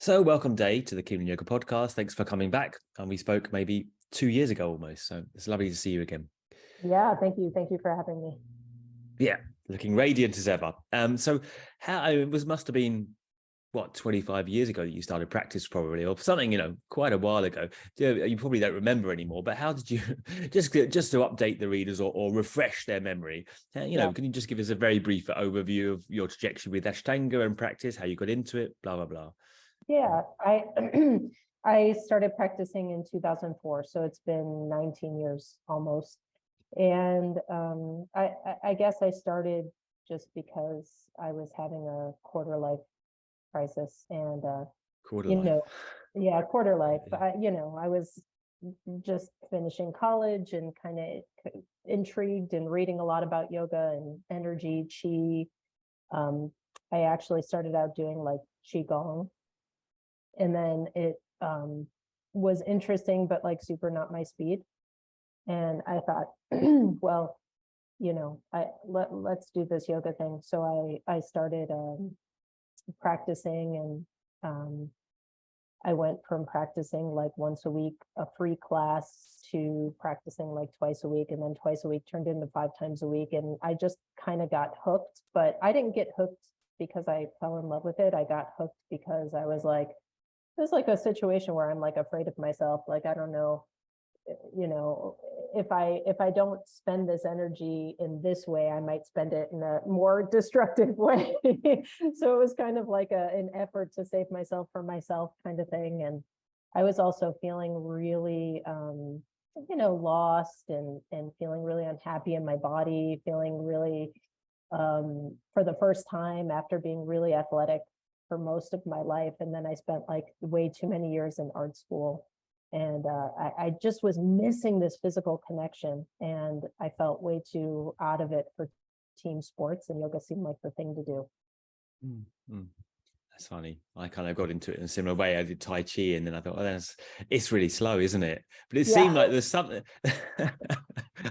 So welcome, Day, to the Kingdom Yoga podcast. Thanks for coming back. And we spoke maybe 2 years ago almost. So it's lovely to see you again. Yeah, thank you. Thank you for having me. Yeah, looking radiant as ever. So must have been, 25 years ago that you started practice probably, or something, quite a while ago. You probably don't remember anymore, but how did you, just to update the readers or refresh their memory, can you just give us a very brief overview of your trajectory with Ashtanga and practice, how you got into it, blah, blah, blah. Yeah, I I started practicing in 2004, so it's been 19 years almost. And I guess I started just because I was having a quarter life crisis, and Quarter life. quarter life. Yeah. I was just finishing college and kind of intrigued and reading a lot about yoga and energy, chi. I actually started out doing like qigong, and then it was interesting, but like super not my speed. And I thought, well, let's do this yoga thing. So I started practicing, and I went from practicing like once a week, a free class, to practicing like twice a week, and then twice a week turned into 5 times a week. And I just kind of got hooked, but I didn't get hooked because I fell in love with it. I got hooked because I was like, it was like a situation where I'm like afraid of myself. Like, I don't know, if I don't spend this energy in this way, I might spend it in a more destructive way. So it was kind of like an effort to save myself from myself kind of thing. And I was also feeling really lost, and feeling really unhappy in my body, feeling really for the first time after being really athletic for most of my life. And then I spent like way too many years in art school. And I just was missing this physical connection, and I felt way too out of it for team sports, and yoga seemed like the thing to do. Mm-hmm. That's funny. I kind of got into it in a similar way. I did Tai Chi, and then I thought, it's really slow, isn't it? But it seemed like there's something.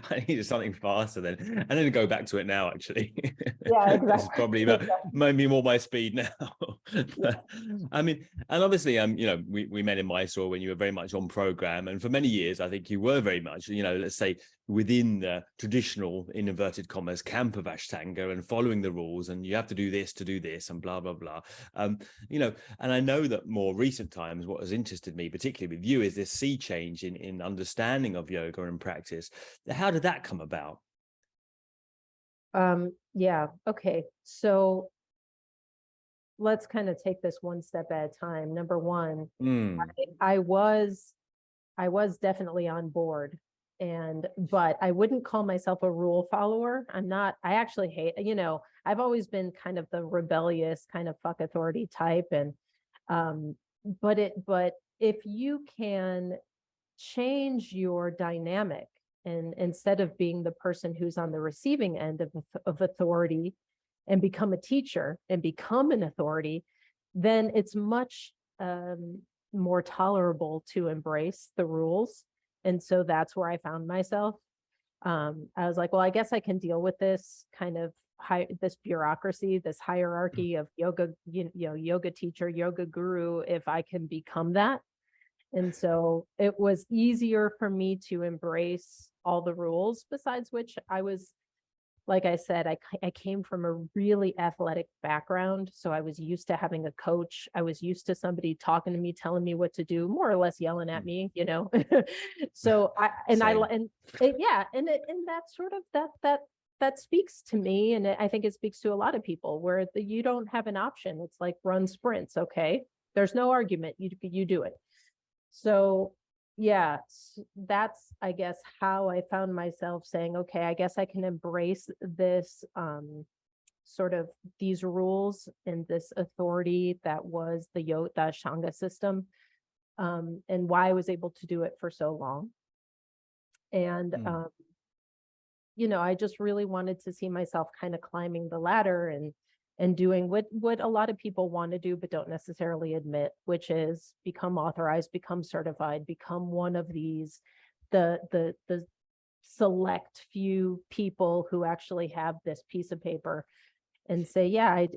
I needed something faster then, and then to go back to it now. Actually, Yeah, exactly. This is probably maybe more my speed now. I mean, and obviously, we met in Mysore when you were very much on program, and for many years, I think you were very much, let's say, within the traditional, in inverted commas, camp of Ashtanga, and following the rules, and you have to do this, and blah blah blah. And I know that more recent times, what has interested me, particularly with you, is this sea change in understanding of yoga and practice. How did that come about? Yeah. Okay. So let's kind of take this one step at a time. Number one, I was definitely on board, but I wouldn't call myself a rule follower. I actually hate, I've always been kind of the rebellious kind of fuck authority type. And but if you can change your dynamic, and instead of being the person who's on the receiving end of authority, and become a teacher and become an authority, then it's much more tolerable to embrace the rules. And so that's where I found myself. I was like, well, I guess I can deal with this kind of this bureaucracy, this hierarchy of yoga, yoga teacher, yoga guru, if I can become that. And so it was easier for me to embrace all the rules, besides which I was, like I said, I came from a really athletic background. So I was used to having a coach. I was used to somebody talking to me, telling me what to do, more or less yelling at me, So that's sort of that speaks to me. And I think it speaks to a lot of people, where you don't have an option. It's like run sprints. Okay. There's no argument. You do it. So yeah, that's, I guess, how I found myself saying, okay, I guess I can embrace this sort of these rules and this authority that was the Ashtanga system, and why I was able to do it for so long. And I just really wanted to see myself kind of climbing the ladder and doing what a lot of people want to do but don't necessarily admit, which is become authorized, become certified, become one of these, the select few people who actually have this piece of paper and say, yeah, I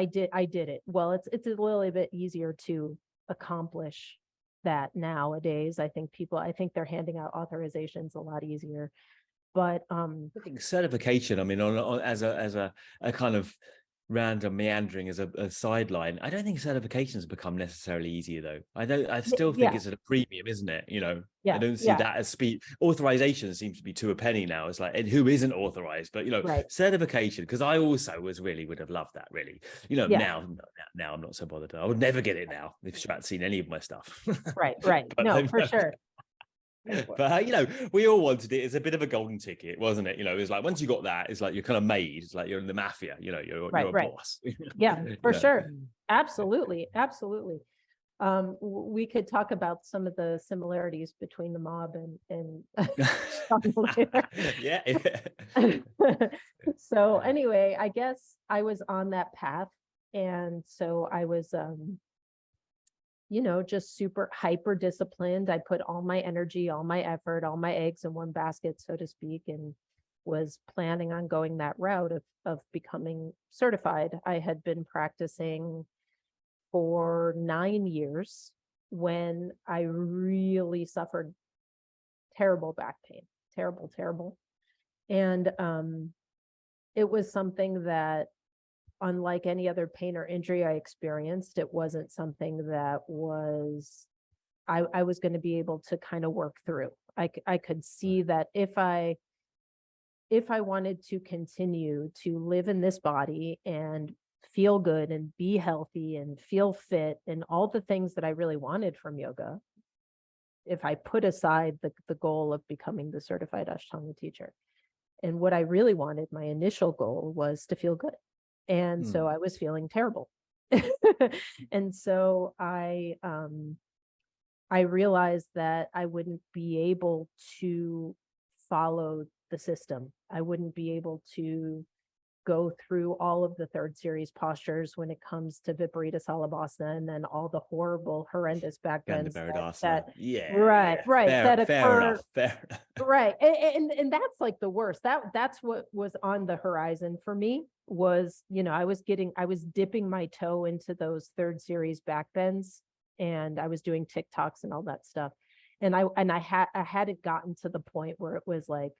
did it. Well, it's a little bit easier to accomplish that nowadays. I think they're handing out authorizations a lot easier. But I think certification, I mean, on as a kind of random meandering as a sideline, I don't think certifications become necessarily easier though. I still think it's at a premium, isn't it? You know, I don't see that as speed. Authorization seems to be to a penny now. It's like, and who isn't authorized? But you know, certification, because I also would have loved that, really. You know, now I'm not so bothered. I would never get it now if you hadn't seen any of my stuff. Right. But, no, for sure. But you know, we all wanted it. It's a bit of a golden ticket, wasn't it? You know, it's like once you got that, it's like you're kind of made. It's like you're in the mafia. You know, you're a boss. Yeah, for sure. Absolutely. We could talk about some of the similarities between the mob and yeah. So anyway, I guess I was on that path, and so I was just super hyper disciplined. I put all my energy, all my effort, all my eggs in one basket, so to speak, and was planning on going that route of becoming certified. I had been practicing for 9 years when I really suffered terrible back pain, terrible. And it was something that, unlike any other pain or injury I experienced, it wasn't something that I was going to be able to kind of work through. I could see that if I wanted to continue to live in this body and feel good and be healthy and feel fit and all the things that I really wanted from yoga, if I put aside the goal of becoming the certified Ashtanga teacher, and what I really wanted, my initial goal, was to feel good. And so I was feeling terrible. And so I realized that I wouldn't be able to follow the system. I wouldn't be able to go through all of the third series postures when it comes to Viparita Salabhasana, and then all the horrendous back bends Fair enough. Right. And that's like the worst. That's what was on the horizon for me, was, I was dipping my toe into those third series back bends, and I was doing TikToks and all that stuff. And I hadn't gotten to the point where it was like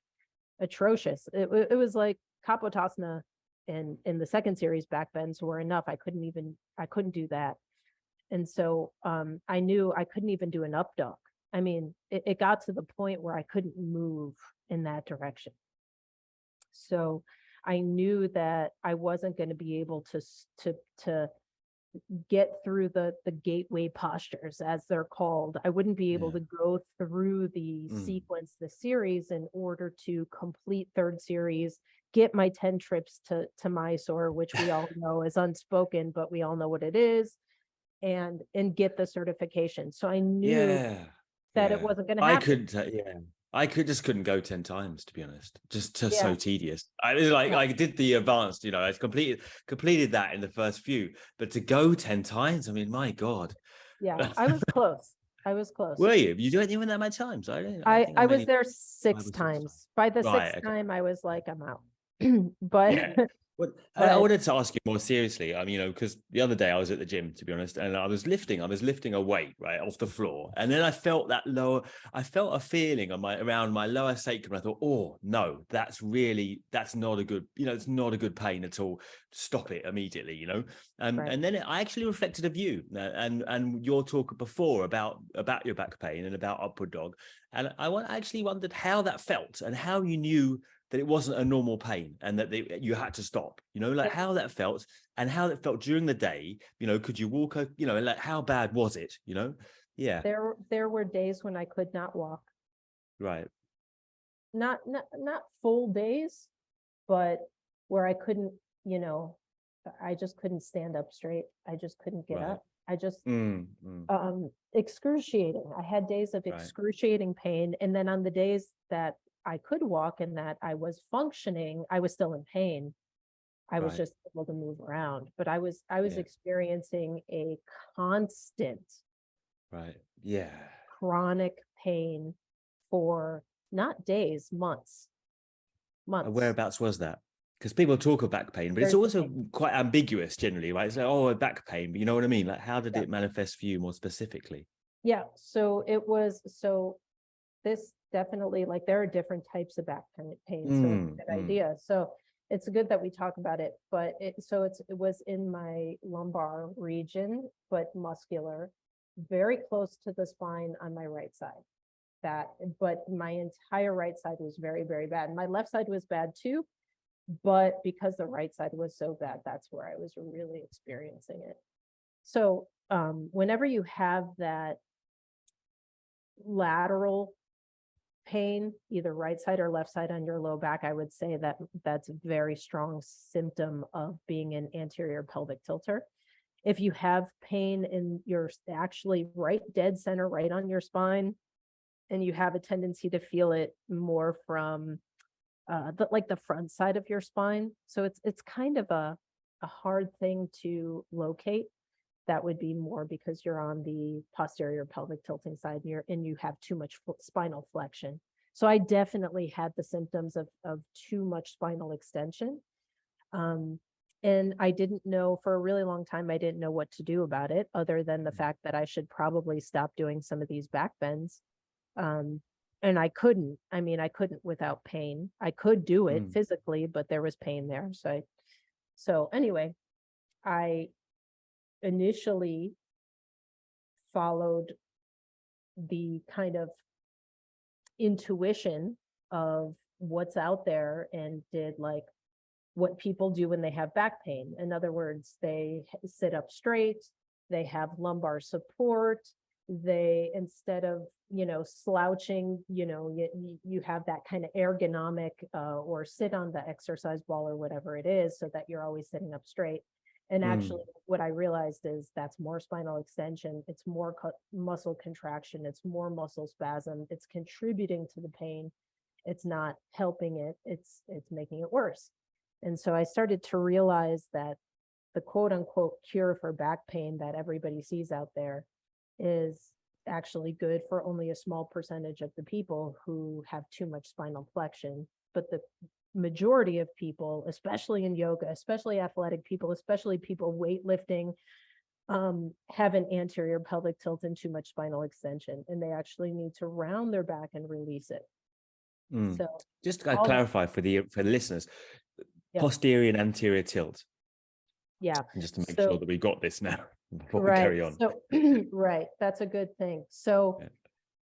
atrocious. It was like Kapotasana and in the second series back bends were enough. I couldn't do that. And so I knew I couldn't even do an up dog. I mean, it got to the point where I couldn't move in that direction. So I knew that I wasn't going to be able to get through the gateway postures, as they're called. I wouldn't be able to go through the sequence, the series, in order to complete third series, get my 10 trips to Mysore, which we all know is unspoken, but we all know what it is, and get the certification. So I knew that it wasn't going to happen. I couldn't go 10 times, to be honest. Just so tedious. I was like, I did the advanced, I completed that in the first few, but to go 10 times, I mean, my God. Yeah, I was close. Were you? You doing that many times? I was there 6 times. By the sixth time, I was like, I'm out. But Well, I wanted to ask you more seriously. I mean, because the other day I was at the gym, to be honest, and I was lifting a weight right off the floor, and then I felt a feeling around my lower sacrum. I thought, oh no, that's not a good, it's not a good pain at all. Stop it immediately, And then I actually reflected of you and your talk before about your back pain and about upward dog, and I actually wondered how that felt and how you knew that it wasn't a normal pain and that you had to stop, like how that felt and how it felt during the day, could you walk, like how bad was it, Yeah. There were days when I could not walk. Right. Not full days, but where I couldn't, I just couldn't stand up straight. I just couldn't get up. I just, excruciating. I had days of excruciating pain. And then on the days that I could walk and that I was functioning, I was still in pain. I was just able to move around, but I was experiencing a constant, chronic pain for not days, months. Whereabouts was that? Because people talk of back pain, but it's There's the also pain. quite ambiguous generally, right? It's like, oh, back pain, but you know what I mean? Like, how did Yeah. it manifest for you more specifically? Yeah. So it was, so this definitely, like, there are different types of back pain. So it's a good idea. So it's good that we talk about it, but it was in my lumbar region, but muscular, very close to the spine on my right side. But my entire right side was very, very bad. My left side was bad too, but because the right side was so bad, that's where I was really experiencing it. So whenever you have that lateral pain, either right side or left side on your low back, I would say that that's a very strong symptom of being an anterior pelvic tilter. If you have pain in your actually right dead center, right on your spine, and you have a tendency to feel it more from like the front side of your spine, so it's kind of a hard thing to locate. That would be more because you're on the posterior pelvic tilting side, and you have too much spinal flexion. So I definitely had the symptoms of too much spinal extension. And I didn't know, for a really long time, I didn't know what to do about it, other than the fact that I should probably stop doing some of these back bends. And I couldn't. I mean, I couldn't without pain. I could do it physically, but there was pain there. So anyway, I initially followed the kind of intuition of what's out there and did like what people do when they have back pain. In other words, they sit up straight, they have lumbar support, they, instead of, slouching, you have that kind of ergonomic or sit on the exercise ball or whatever it is, so that you're always sitting up straight. And actually, what I realized is that's more spinal extension, it's more muscle contraction, it's more muscle spasm, it's contributing to the pain. It's not helping it, it's making it worse. And so I started to realize that the quote unquote cure for back pain that everybody sees out there is actually good for only a small percentage of the people who have too much spinal flexion. But the majority of people, especially in yoga, especially athletic people, especially people weightlifting, have an anterior pelvic tilt and too much spinal extension, and they actually need to round their back and release it. So just to clarify for the listeners, yeah. Posterior and anterior tilt. Yeah. And just to make sure that we got this now before we Right. carry on. So right, that's a good thing. So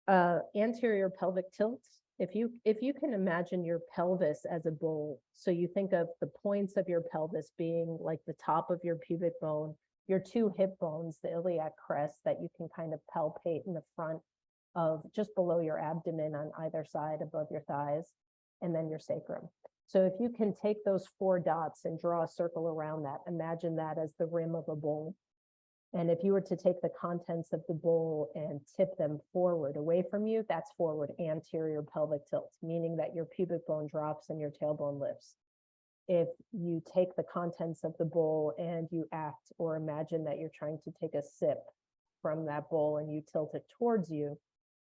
anterior pelvic tilt, if you can imagine your pelvis as a bowl, so you think of the points of your pelvis being like the top of your pubic bone, your two hip bones, the iliac crest that you can kind of palpate in the front of, just below your abdomen on either side above your thighs, and then your sacrum. So if you can take those 4 dots and draw a circle around that, imagine that as the rim of a bowl. And if you were to take the contents of the bowl and tip them forward away from you, that's forward anterior pelvic tilt, meaning that your pubic bone drops and your tailbone lifts. If you take the contents of the bowl and you act or imagine that you're trying to take a sip from that bowl and you tilt it towards you,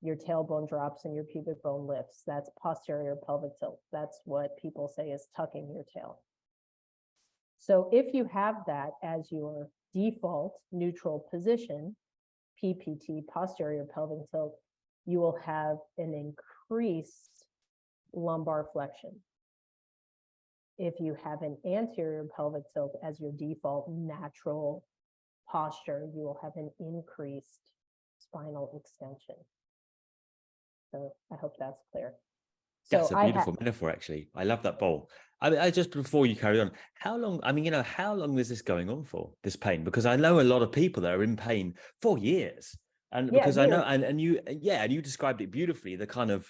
your tailbone drops and your pubic bone lifts. That's posterior pelvic tilt. That's what people say is tucking your tail. So if you have that as your default neutral position, PPT, posterior pelvic tilt, you will have an increased lumbar flexion. If you have an anterior pelvic tilt as your default natural posture, you will have an increased spinal extension. So I hope that's clear. That's a beautiful metaphor, actually. I love that bowl. I just, before you carry on, how long, how long is this going on for, this pain? Because I know a lot of people that are in pain for years. And because I know, and you described it beautifully, the kind of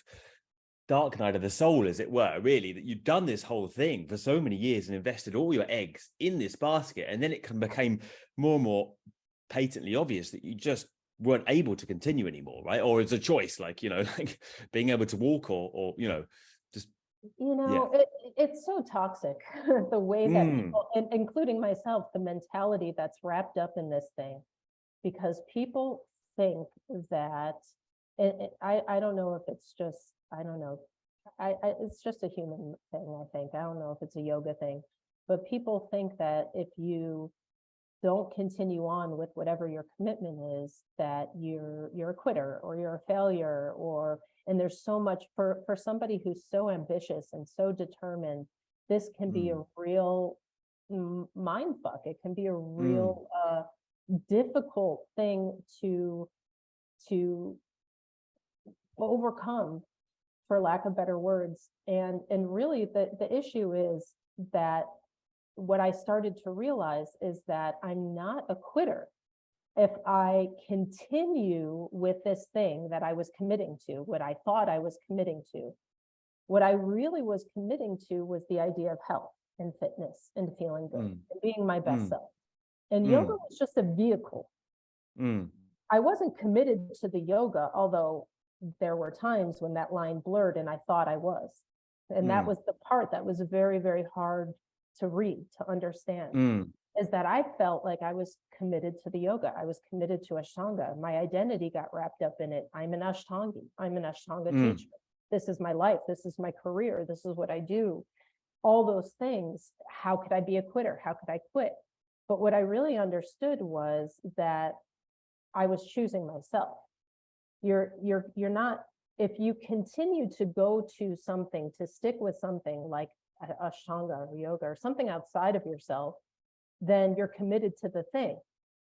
dark night of the soul, as it were, really, that you've done this whole thing for so many years and invested all your eggs in this basket. And then it became more and more patently obvious that you just weren't able to continue anymore, right? Or it's a choice, like, like being able to walk or just, it's so toxic, the way that people, and including myself, the mentality that's wrapped up in this thing, because people think that, I don't know if it's just, I don't know, it's just a human thing, I think. I don't know if it's a yoga thing, but people think that if you don't continue on with whatever your commitment is, that you're a quitter or you're a failure, or and there's so much for somebody who's so ambitious and so determined, this can be a real mind fuck. It can be a real difficult thing to overcome, for lack of better words. And really the issue is that what I started to realize is that I'm not a quitter. If I continue with this thing that I was committing to, what I thought I was committing to, what I really was committing to was the idea of health and fitness and feeling good and being my best self. And yoga was just a vehicle. I wasn't committed to the yoga, although there were times when that line blurred and I thought I was. And that was the part that was very, very hard to read, to understand, is that I felt like I was committed to the yoga. I was committed to Ashtanga. My identity got wrapped up in it. I'm an Ashtangi. I'm an Ashtanga teacher. This is my life. This is my career. This is what I do. All those things. How could I be a quitter? How could I quit? But what I really understood was that I was choosing myself. You're not, if you continue to go to something, to stick with something like Ashtanga or yoga or something outside of yourself, then you're committed to the thing.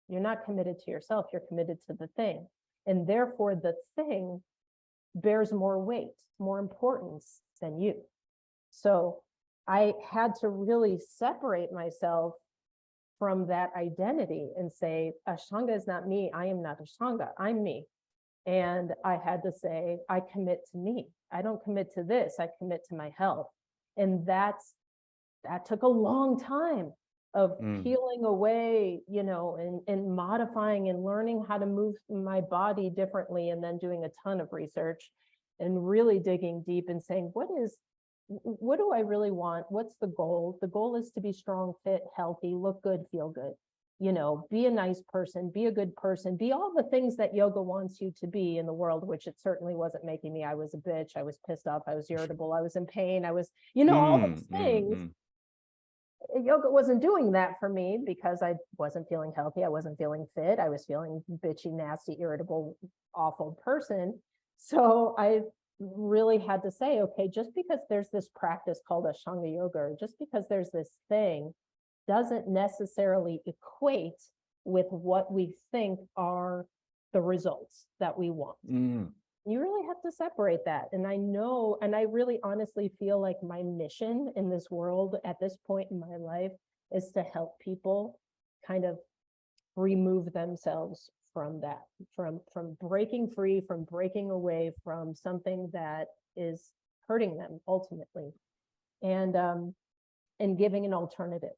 You're not committed to yourself, you're committed to the thing. And therefore the thing bears more weight, more importance than you. So I had to really separate myself from that identity and say, Ashtanga is not me. I am not Ashtanga. I'm me. And I had to say, I commit to me. I don't commit to this. I commit to my health. And that took a long time of peeling away, and modifying and learning how to move my body differently, and then doing a ton of research and really digging deep and saying, what do I really want? What's the goal? The goal is to be strong, fit, healthy, look good, feel good, be a nice person, be a good person, be all the things that yoga wants you to be in the world, which it certainly wasn't making me. I was a bitch. I was pissed off. I was irritable. I was in pain. I was, all those things. Yoga wasn't doing that for me because I wasn't feeling healthy. I wasn't feeling fit. I was feeling bitchy, nasty, irritable, awful person. So I really had to say, okay, just because there's this practice called Ashtanga yoga, or just because there's this thing, doesn't necessarily equate with what we think are the results that we want. You really have to separate that. And I know, and I really honestly feel like my mission in this world at this point in my life is to help people kind of remove themselves from that, from breaking free, from breaking away from something that is hurting them ultimately, and giving an alternative,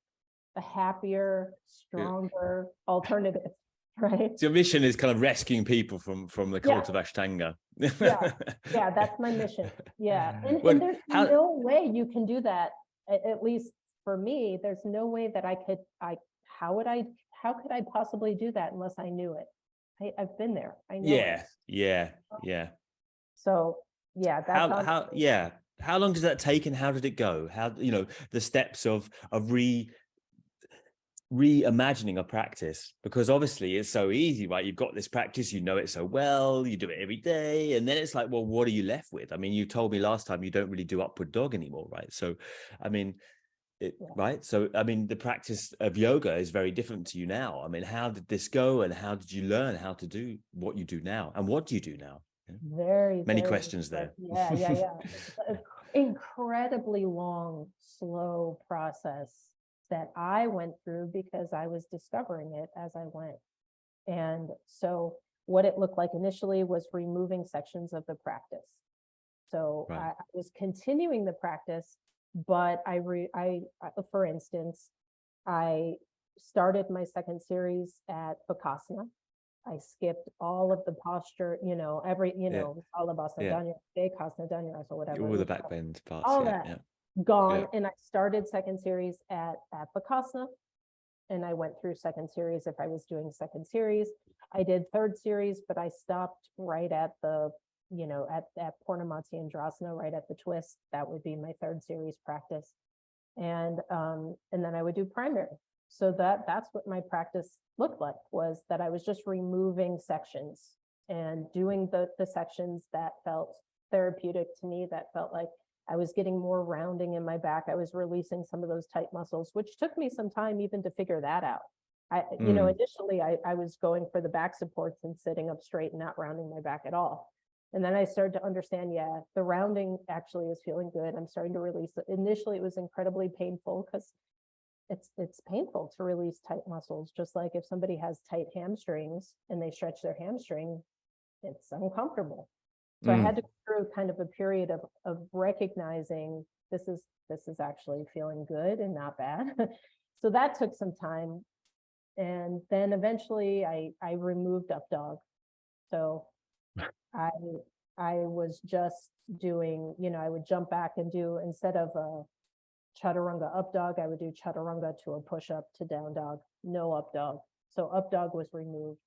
a happier, stronger alternative, right? So your mission is kind of rescuing people from the cult of Ashtanga. Yeah, that's my mission. Yeah, and there's no way you can do that. At least for me, there's no way that how could I possibly do that unless I knew it? I've been there. I know it. Yeah. So yeah, that's how long does that take, and how did it go? How, the steps of reimagining a practice, because obviously it's so easy, right? You've got this practice, you know it so well, you do it every day, and then it's like, well, what are you left with? I mean, you told me last time you don't really do upward dog anymore, right? So I mean, right? So I mean, the practice of yoga is very different to you now. I mean, how did this go, and how did you learn how to do what you do now, and what do you do now? Many questions there. Yeah. It's an incredibly long, slow process that I went through because I was discovering it as I went. And so what it looked like initially was removing sections of the practice. So I was continuing the practice, but for instance, I started my second series at Bakasana. I skipped all of the posture, Alabasana, Danya, Dekasana, Danya, or whatever. All the back bend parts. All that gone. And I started second series at Bakasana, and I went through second series if I was doing second series. I did third series, but I stopped right at the at Purnamati and Drasana, right at the twist. That would be my third series practice. And then I would do primary. So that's what my practice looked like, was that I was just removing sections and doing the sections that felt therapeutic to me, that felt like I was getting more rounding in my back. I was releasing some of those tight muscles, which took me some time even to figure that out. Initially I was going for the back supports and sitting up straight and not rounding my back at all. And then I started to understand, yeah, the rounding actually is feeling good. I'm starting to release it. Initially, it was incredibly painful because it's painful to release tight muscles. Just like if somebody has tight hamstrings and they stretch their hamstring, it's uncomfortable. So I had to go through kind of a period of recognizing this is actually feeling good and not bad. So that took some time. And then eventually I removed up dog. So I was just doing, I would jump back and do, instead of a chaturanga up dog, I would do chaturanga to a push up to down dog, no up dog. So up dog was removed.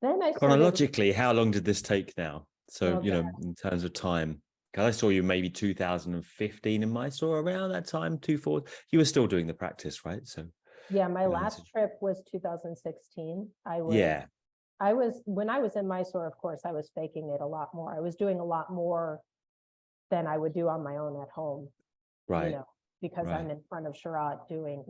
Then I started, chronologically, how long did this take now? So, Okay. in terms of time, because I saw you maybe 2015 in Mysore, around that time, 2014. You were still doing the practice, right? So Yeah, my last trip was 2016. yeah, When I was in Mysore, of course, I was faking it a lot more. I was doing a lot more than I would do on my own at home, right. Because Right. I'm in front of Sharat doing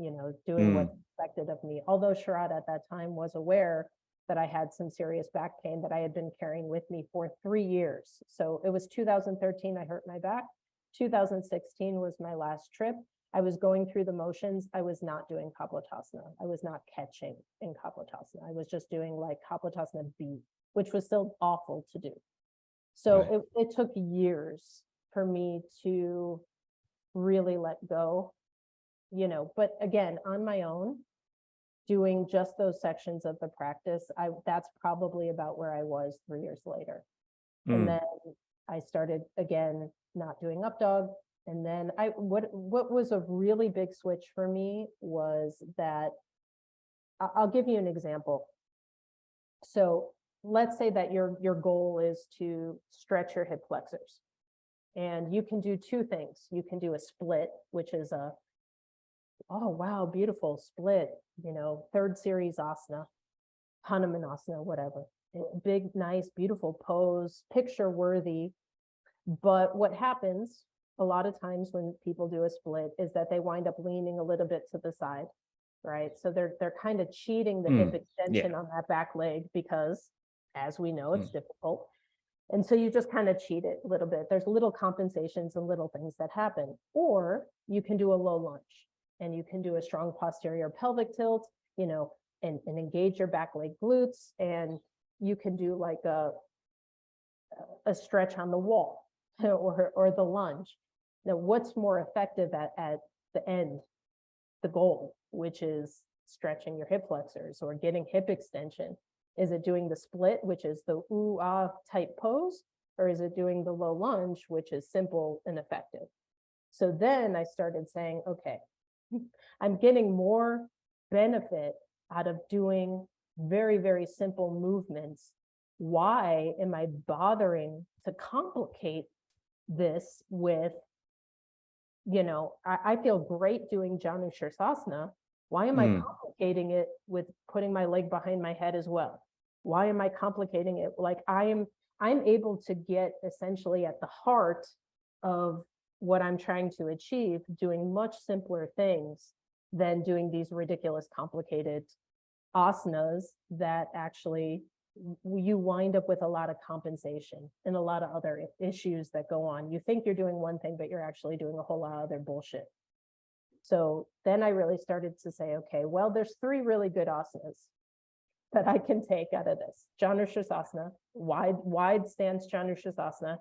what's expected of me. Although Sharat at that time was aware that I had some serious back pain that I had been carrying with me for 3 years. So it was 2013, I hurt my back. 2016 was my last trip. I was going through the motions. I was not doing Kapotasana. I was not catching in Kapotasana. I was just doing like Kapotasana B, which was still awful to do. So it took years for me to really let go, but again, on my own, doing just those sections of the practice, that's probably about where I was 3 years later. And then I started again, not doing up dog. And then what was a really big switch for me was that, I'll give you an example. So let's say that your goal is to stretch your hip flexors. And you can do two things. You can do a split, which is oh, wow, beautiful split, third series asana, Hanumanasana, whatever. Big, nice, beautiful pose, picture worthy. But what happens a lot of times when people do a split is that they wind up leaning a little bit to the side, right? So they're kind of cheating the hip extension on that back leg because, as we know, it's difficult. And so you just kind of cheat it a little bit. There's little compensations and little things that happen. Or you can do a low lunge and you can do a strong posterior pelvic tilt, and engage your back leg glutes. And you can do like a stretch on the wall or the lunge. Now, what's more effective at the end, the goal, which is stretching your hip flexors or getting hip extension? Is it doing the split, which is the ooh-ah type pose, or is it doing the low lunge, which is simple and effective? So then I started saying, okay, I'm getting more benefit out of doing very, very simple movements. Why am I bothering to complicate this with, I feel great doing Janu Shirsasana. Why am I complicating it with putting my leg behind my head as well? Why am I complicating it? Like I'm able to get essentially at the heart of what I'm trying to achieve, doing much simpler things than doing these ridiculous complicated asanas that actually you wind up with a lot of compensation and a lot of other issues that go on. You think you're doing one thing, but you're actually doing a whole lot of other bullshit. So then I really started to say, okay, well, there's 3 really good asanas that I can take out of this. Janu Shirsasana, wide stance Janu Shirsasana,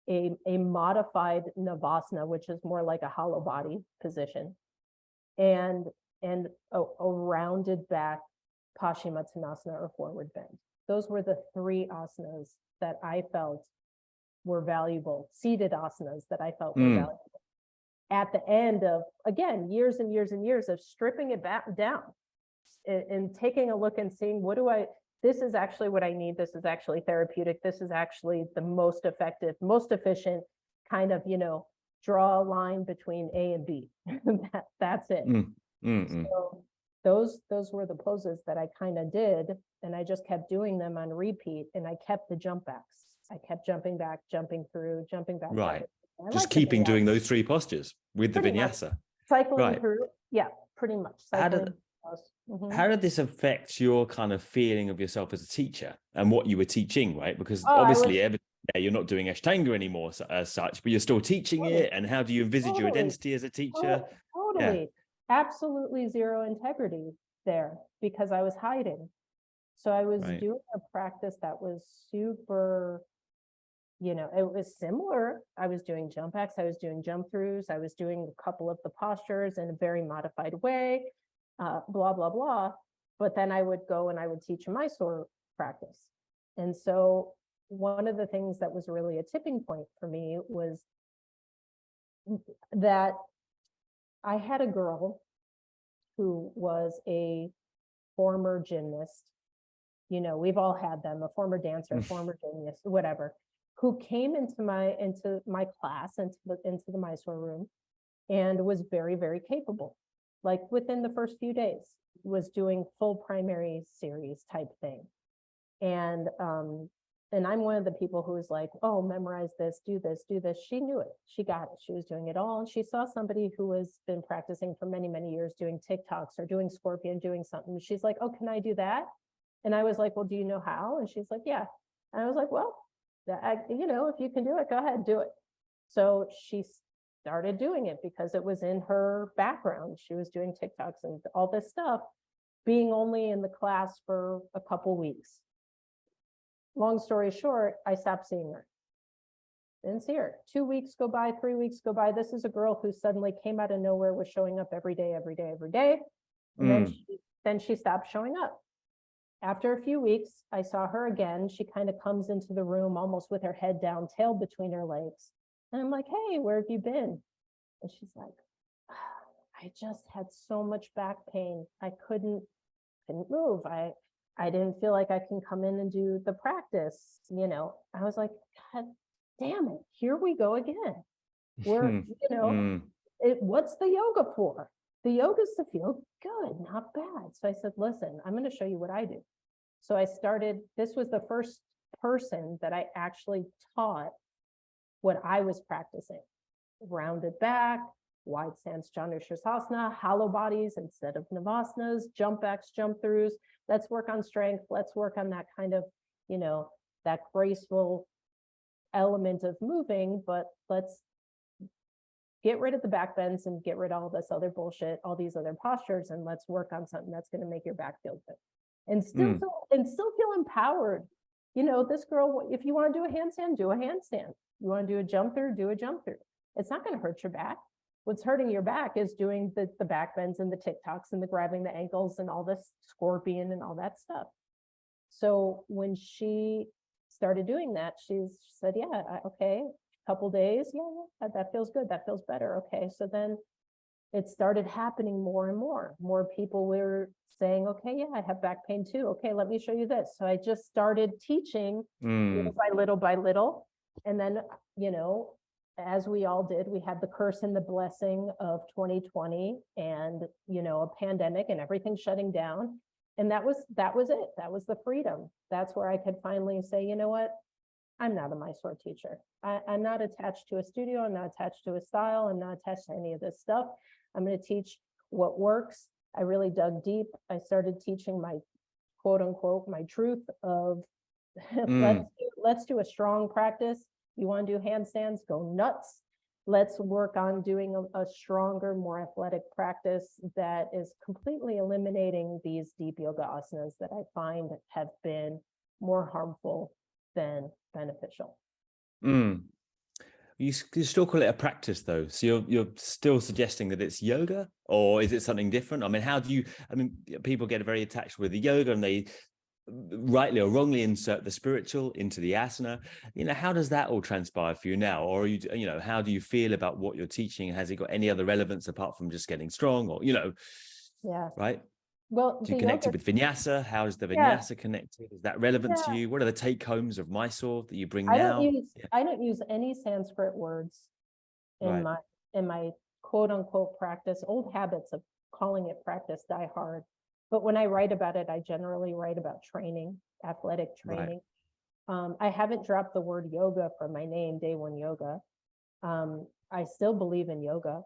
a modified Navasana, which is more like a hollow body position, and a rounded back Paschimottanasana or forward bend. Those were the 3 asanas that I felt were valuable, seated asanas that I felt were valuable. At the end of, again, years and years and years of stripping it back down and taking a look and seeing, what do I, this is actually what I need. This is actually therapeutic. This is actually the most effective, most efficient kind of, draw a line between A and B. That's it. So those were the poses that I kind of did, and I just kept doing them on repeat, and I kept the jump backs. I kept jumping back, jumping through, jumping back. Right. Just like keeping doing those 3 postures with the vinyasa. Cycling through. Yeah, pretty much. Cycling. How did this affect your kind of feeling of yourself as a teacher and what you were teaching, right? Because obviously you're not doing Ashtanga anymore as such, but you're still teaching it. And how do you envisage your identity as a teacher? Totally. Absolutely zero integrity there because I was hiding. So I was doing a practice that was super, it was similar. I was doing jump backs, I was doing jump throughs, I was doing a couple of the postures in a very modified way, blah, blah, blah. But then I would go and I would teach a Mysore practice. And so one of the things that was really a tipping point for me was that I had a girl who was a former gymnast. We've all had them, a former dancer, a former gymnast, whatever, who came into my class, into the Mysore room, and was very, very capable. Like within the first few days, was doing full primary series type thing. And I'm one of the people who was like, oh, memorize this, do this, do this. She knew it. She got it. She was doing it all. And she saw somebody who has been practicing for many, many years doing TikToks or doing Scorpion, doing something. She's like, oh, can I do that? And I was like, well, do you know how? And she's like, yeah. And I was like, well, if you can do it, go ahead, do it. So she started doing it because it was in her background. She was doing TikToks and all this stuff, being only in the class for a couple weeks. Long story short, I stopped seeing her. Didn't see her. 2 weeks go by, 3 weeks go by. This is a girl who suddenly came out of nowhere, was showing up every day. And then she stopped showing up. After a few weeks, I saw her again. She kind of comes into the room almost with her head down, tail between her legs. And I'm like, hey, where have you been? And she's like, I just had so much back pain. I couldn't move. I didn't feel like I can come in and do the practice. I was like, God damn it, here we go again. What's the yoga for? The yoga is to feel good, not bad. So I said, listen, I'm going to show you what I do. So I started, this was the first person that I actually taught what I was practicing. Rounded back, wide stance Chandrashirasana, hollow bodies instead of Navasanas, jump backs, jump throughs. Let's work on strength. Let's work on that kind of, that graceful element of moving, but let's get rid of the back bends and get rid of all this other bullshit, all these other postures, and let's work on something that's going to make your back feel good and still feel empowered. This girl, if you want to do a handstand, do a handstand. You want to do a jump through, do a jump through. It's not going to hurt your back. What's hurting your back is doing the back bends and the TikToks and the grabbing the ankles and all this Scorpion and all that stuff. So when she started doing that, she said, yeah, okay, couple days, yeah, that feels good, that feels better. Okay, so then it started happening more and more people were saying, okay, yeah, I have back pain too. Okay, let me show you this. So I just started teaching little by little. And then, as we all did, we had the curse and the blessing of 2020 and, a pandemic and everything shutting down. And that was it. That was the freedom. That's where I could finally say, you know what? I'm not a Mysore teacher. I'm not attached to a studio. I'm not attached to a style. I'm not attached to any of this stuff. I'm going to teach what works. I really dug deep. I started teaching my quote unquote, my truth of let's do a strong practice. You want to do handstands, go nuts. Let's work on doing a stronger, more athletic practice that is completely eliminating these deep yoga asanas that I find have been more harmful than beneficial. You still call it a practice though, so you're still suggesting that it's yoga, or is it something different? I mean, people get very attached with the yoga and they rightly or wrongly insert the spiritual into the asana. How does that all transpire for you now? Or how do you feel about what you're teaching? Has it got any other relevance apart from just getting strong, or Yeah, right? Well, Do you the connect yoga, it with vinyasa? How is the yeah, vinyasa connected? Is that relevant to yeah. you? What are the take homes of Mysore that you bring I don't now? use Yeah, I don't use any Sanskrit words in right, my quote unquote practice. Old habits of calling it practice die hard. But when I write about it, I generally write about training, athletic right. training. I haven't dropped the word yoga from my name, Day One Yoga. I still believe in yoga.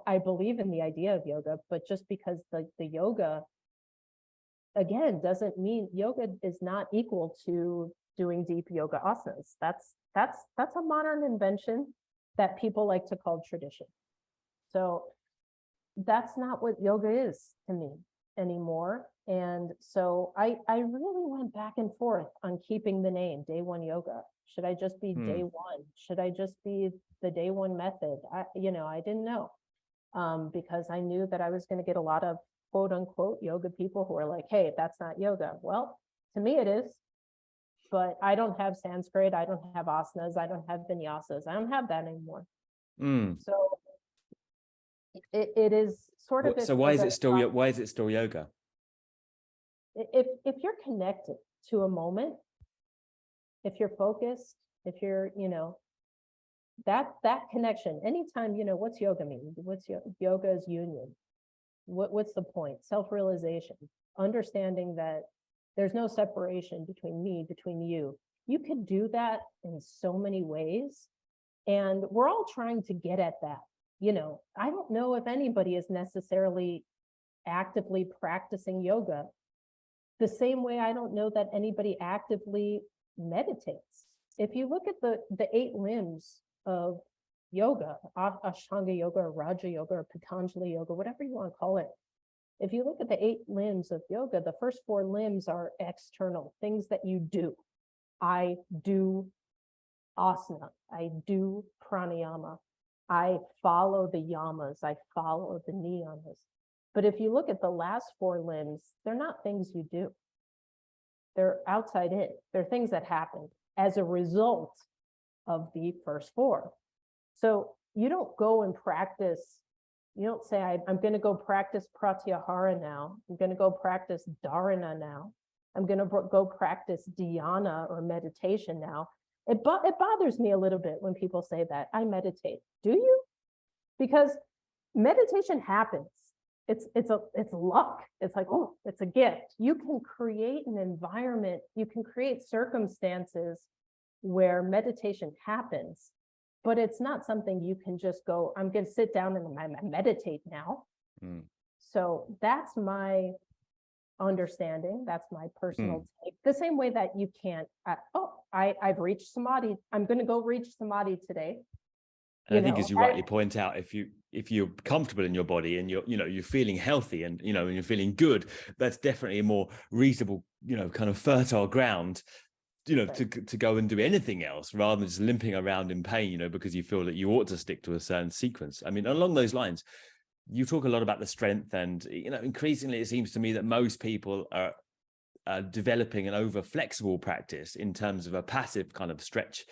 I believe in the idea of yoga, but just because the yoga, again, doesn't mean yoga is not equal to doing deep yoga asanas. That's a modern invention that people like to call tradition. So that's not what yoga is to me anymore. And so I really went back and forth on keeping the name Day One Yoga. Should I just be Day One? Should I just be the Day One method? I didn't know, because I knew that I was going to get a lot of quote unquote yoga people who are like, hey, that's not yoga. Well, to me it is, but I don't have Sanskrit. I don't have asanas. I don't have vinyasas. I don't have that anymore. Mm. So it is sort of if So yoga, why is it still yoga? if you're connected to a moment, if you're focused, if you're, that connection, anytime, what's yoga mean? Yoga is union. What's the point? Self-realization, understanding that there's no separation between me, between you. You could do that in so many ways. And we're all trying to get at that. I don't know if anybody is necessarily actively practicing yoga the same way I don't know that anybody actively meditates. If you look at the 8 limbs of yoga, Ashtanga yoga or Raja yoga or Patanjali yoga, whatever you want to call it, if you look at the 8 limbs of yoga, the first 4 limbs are external, things that you do. I do asana, I do pranayama, I follow the yamas, I follow the niyamas. But if you look at the last 4 limbs, they're not things you do. They're outside in. They're things that happen as a result of the first 4. So you don't go and practice. You don't say, I'm going to go practice pratyahara now. I'm going to go practice dharana now. I'm going to go practice dhyana or meditation now. It bothers me a little bit when people say that. I meditate. Do you? Because meditation happens. It's luck. It's like, oh, it's a gift. You can create an environment, you can create circumstances where meditation happens, but it's not something you can just go, I'm going to sit down and meditate now. So that's my understanding. That's my personal take. The same way that you can't, I've reached samadhi. I'm going to go reach samadhi today. And I think, as you rightly point out, if you're comfortable in your body and you're feeling healthy and and you're feeling good, that's definitely a more reasonable, kind of fertile ground, right. to go and do anything else rather than just limping around in pain, because you feel that you ought to stick to a certain sequence. I mean, along those lines, you talk a lot about the strength, and increasingly it seems to me that most people are developing an over flexible practice in terms of a passive kind of stretch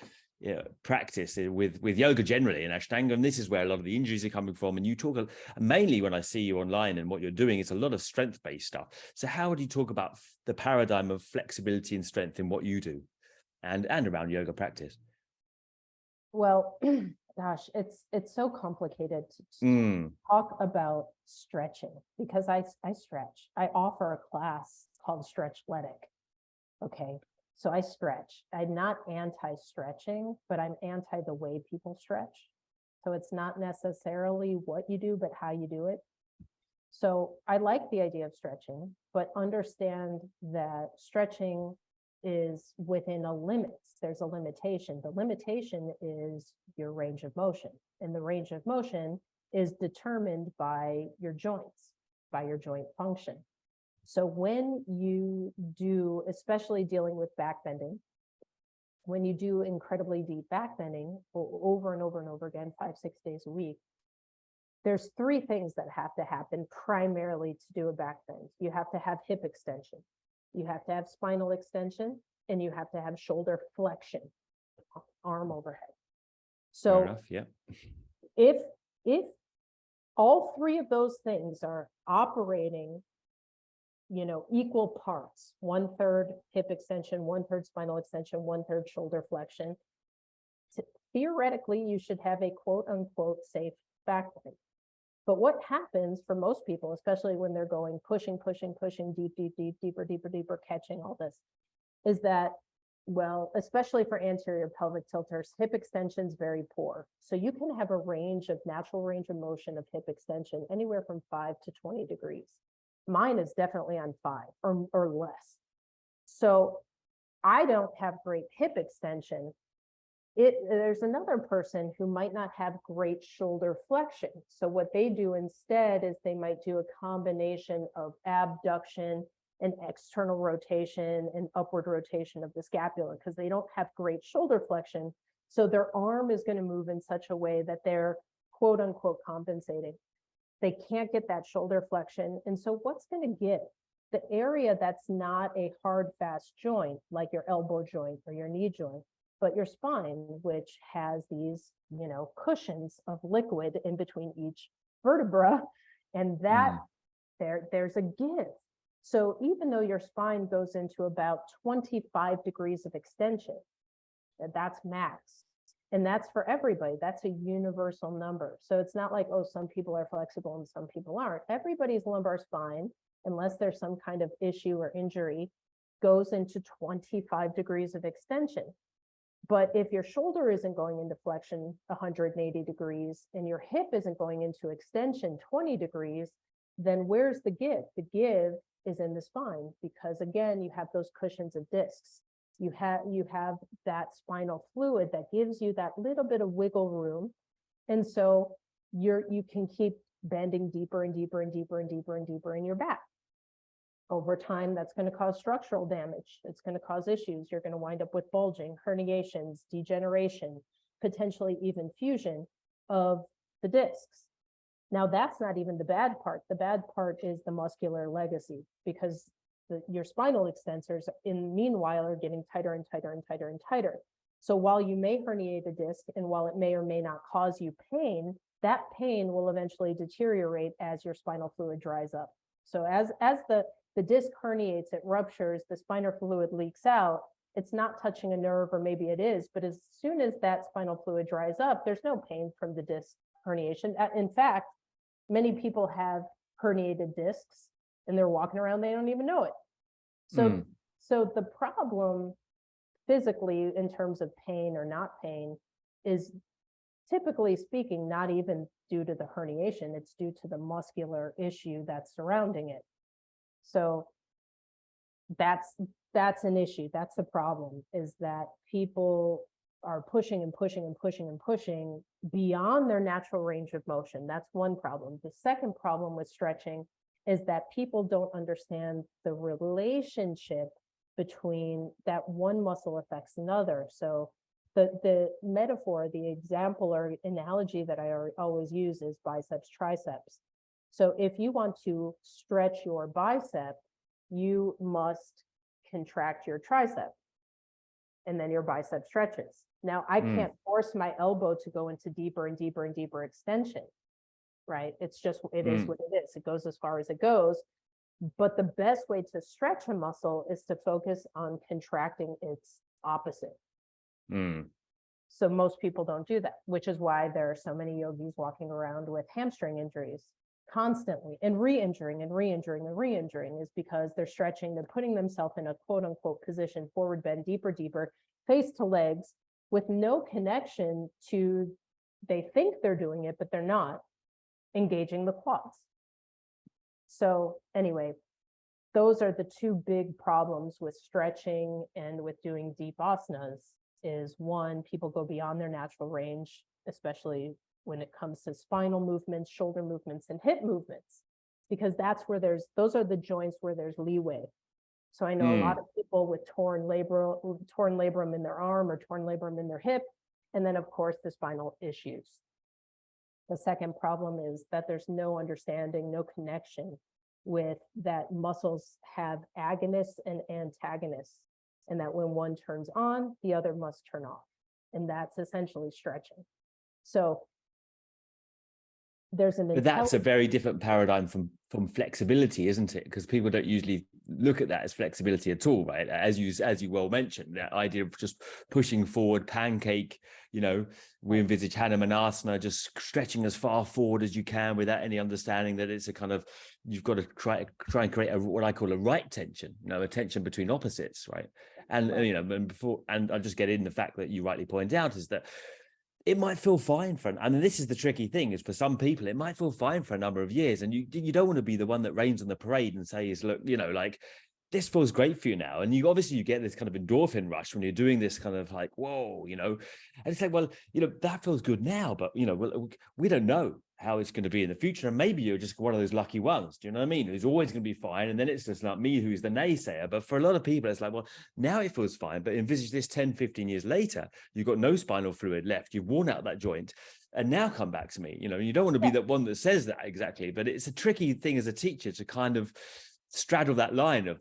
practice with yoga generally and Ashtanga, and this is where a lot of the injuries are coming from. And you talk mainly, when I see you online and what you're doing, it's a lot of strength-based stuff. So how would you talk about the paradigm of flexibility and strength in what you do and around yoga practice? Well, gosh, it's so complicated to talk about stretching because I stretch. I offer a class called Stretchletic. Okay. So I stretch. I'm not anti-stretching, but I'm anti the way people stretch. So it's not necessarily what you do, but how you do it. So I like the idea of stretching, but understand that stretching is within a limit. There's a limitation. The limitation is your range of motion. And the range of motion is determined by your joints, by your joint function. So when you do, especially dealing with back bending, when you do incredibly deep back bending over and over and over again, 5-6 days a week, there's 3 things that have to happen primarily to do a back bend. You have to have hip extension, you have to have spinal extension, and you have to have shoulder flexion, arm overhead. So fair enough, yeah. If all 3 of those things are operating equal parts, 1/3 hip extension, 1/3 spinal extension, 1/3 shoulder flexion. Theoretically, you should have a quote unquote safe back leg. But what happens for most people, especially when they're going pushing, deeper, catching all this, is that, well, especially for anterior pelvic tilters, hip extension is very poor. So you can have a natural range of motion of hip extension anywhere from 5 to 20 degrees. Mine is definitely on 5 or less. So I don't have great hip extension. There's another person who might not have great shoulder flexion. So what they do instead is they might do a combination of abduction and external rotation and upward rotation of the scapula because they don't have great shoulder flexion. So their arm is going to move in such a way that they're quote unquote compensating. They can't get that shoulder flexion. And so what's going to give? The area that's not a hard, fast joint, like your elbow joint or your knee joint, but your spine, which has these, cushions of liquid in between each vertebra, and that there's a give. So even though your spine goes into about 25 degrees of extension, that's max. And that's for everybody. That's a universal number. So it's not like, oh, some people are flexible and some people aren't. Everybody's lumbar spine, unless there's some kind of issue or injury, goes into 25 degrees of extension. But if your shoulder isn't going into flexion 180 degrees and your hip isn't going into extension 20 degrees, then where's the give? The give is in the spine because, again, you have those cushions of discs. You have that spinal fluid that gives you that little bit of wiggle room. And so you can keep bending deeper and deeper and deeper and deeper and deeper in your back. Over time, that's going to cause structural damage. It's going to cause issues. You're going to wind up with bulging, herniations, degeneration, potentially even fusion of the discs. Now, that's not even the bad part. The bad part is the muscular legacy because your spinal extensors, meanwhile, are getting tighter and tighter and tighter and tighter. So while you may herniate a disc and while it may or may not cause you pain, that pain will eventually deteriorate as your spinal fluid dries up. So as the disc herniates, it ruptures, the spinal fluid leaks out, it's not touching a nerve, or maybe it is, but as soon as that spinal fluid dries up, there's no pain from the disc herniation. In fact, many people have herniated discs and they're walking around, they don't even know it. So the problem physically in terms of pain or not pain is, typically speaking, not even due to the herniation, it's due to the muscular issue that's surrounding it. So that's an issue. That's the problem, is that people are pushing and pushing and pushing and pushing beyond their natural range of motion. That's one problem. The second problem with stretching is that people don't understand the relationship between that one muscle affects another. So the metaphor, the example or analogy that I always use is biceps, triceps. So if you want to stretch your bicep, you must contract your tricep, and then your bicep stretches. Now, I can't force my elbow to go into deeper and deeper and deeper extension, right? It's just, it is what it is. It goes as far as it goes. But the best way to stretch a muscle is to focus on contracting its opposite. So most people don't do that, which is why there are so many yogis walking around with hamstring injuries constantly and re-injuring and re-injuring and re-injuring, is because they're stretching, they're putting themselves in a quote unquote position, forward bend, deeper, face to legs, with no connection to, they think they're doing it, but they're not engaging the quads. So anyway, those are the two big problems with stretching and with doing deep asanas. Is one, people go beyond their natural range, especially when it comes to spinal movements, shoulder movements, and hip movements, because that's where those are the joints where there's leeway. So I know a lot of people with torn labrum in their arm or torn labrum in their hip, and then of course the spinal issues. The second problem is that there's no understanding, no connection with that muscles have agonists and antagonists, and that when one turns on, the other must turn off. And that's essentially stretching. So there's an But that's a intelligence. very different paradigm from flexibility, isn't it? Because people don't usually look at that as flexibility at all, right? As you well mentioned, that idea of just pushing forward, pancake, you know, we envisage Hanumanasana, just stretching as far forward as you can without any understanding that it's a kind of, you've got to try and create what I call a right tension, you know, a tension between opposites, right? And you know, and I'll just get in the fact that you rightly point out is that it might feel fine for, I mean, this is the tricky thing, is for some people, it might feel fine for a number of years. And you don't want to be the one that rains on the parade and says, look, you know, like, this feels great for you now. And you obviously, you get this kind of endorphin rush when you're doing this kind of like, whoa, you know, and it's like, well, you know, that feels good now, but, you know, we don't know how it's going to be in the future. And maybe you're just one of those lucky ones. Do you know what I mean? Who's always going to be fine. And then it's just not me who's the naysayer. But for a lot of people, it's like, well, now it feels fine. But envisage this 10, 15 years later, you've got no spinal fluid left. You've worn out that joint. And now come back to me. You know, you don't want to be that one that says that exactly. But it's a tricky thing as a teacher to kind of straddle that line of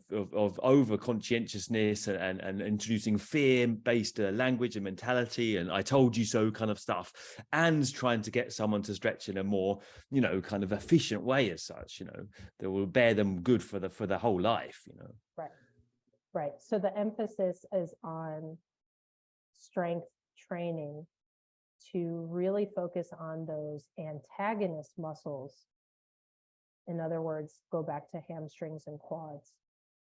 over conscientiousness and introducing fear-based language and mentality and I told you so kind of stuff, and trying to get someone to stretch in a more, you know, kind of efficient way as such, you know, that will bear them good for the whole life, you know. Right. So the emphasis is on strength training to really focus on those antagonist muscles. In other words, go back to hamstrings and quads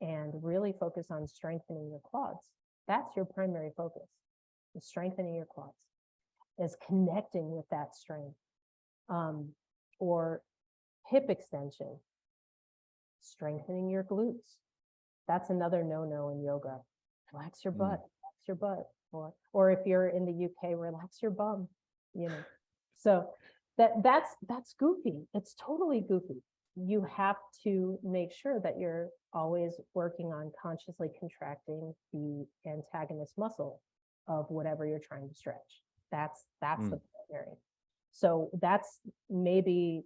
and really focus on strengthening your quads. That's your primary focus, is strengthening your quads, is connecting with that strength. Or hip extension, strengthening your glutes. That's another no-no in yoga. Relax your butt, relax your butt. Or if you're in the UK, relax your bum, you know. So that's goofy. It's totally goofy. You have to make sure that you're always working on consciously contracting the antagonist muscle of whatever you're trying to stretch. That's the primary. So that's maybe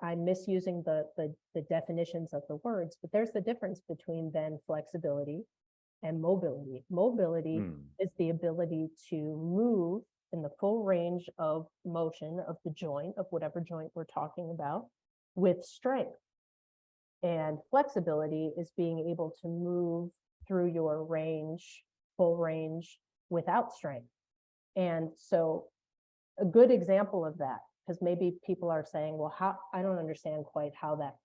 I'm misusing the definitions of the words, but there's the difference between then flexibility and mobility. Mobility is the ability to move in the full range of motion of the joint, of whatever joint we're talking about, with strength. And flexibility is being able to move through your range, full range, without strength. And so a good example of that, because maybe people are saying, well, how, I don't understand quite how that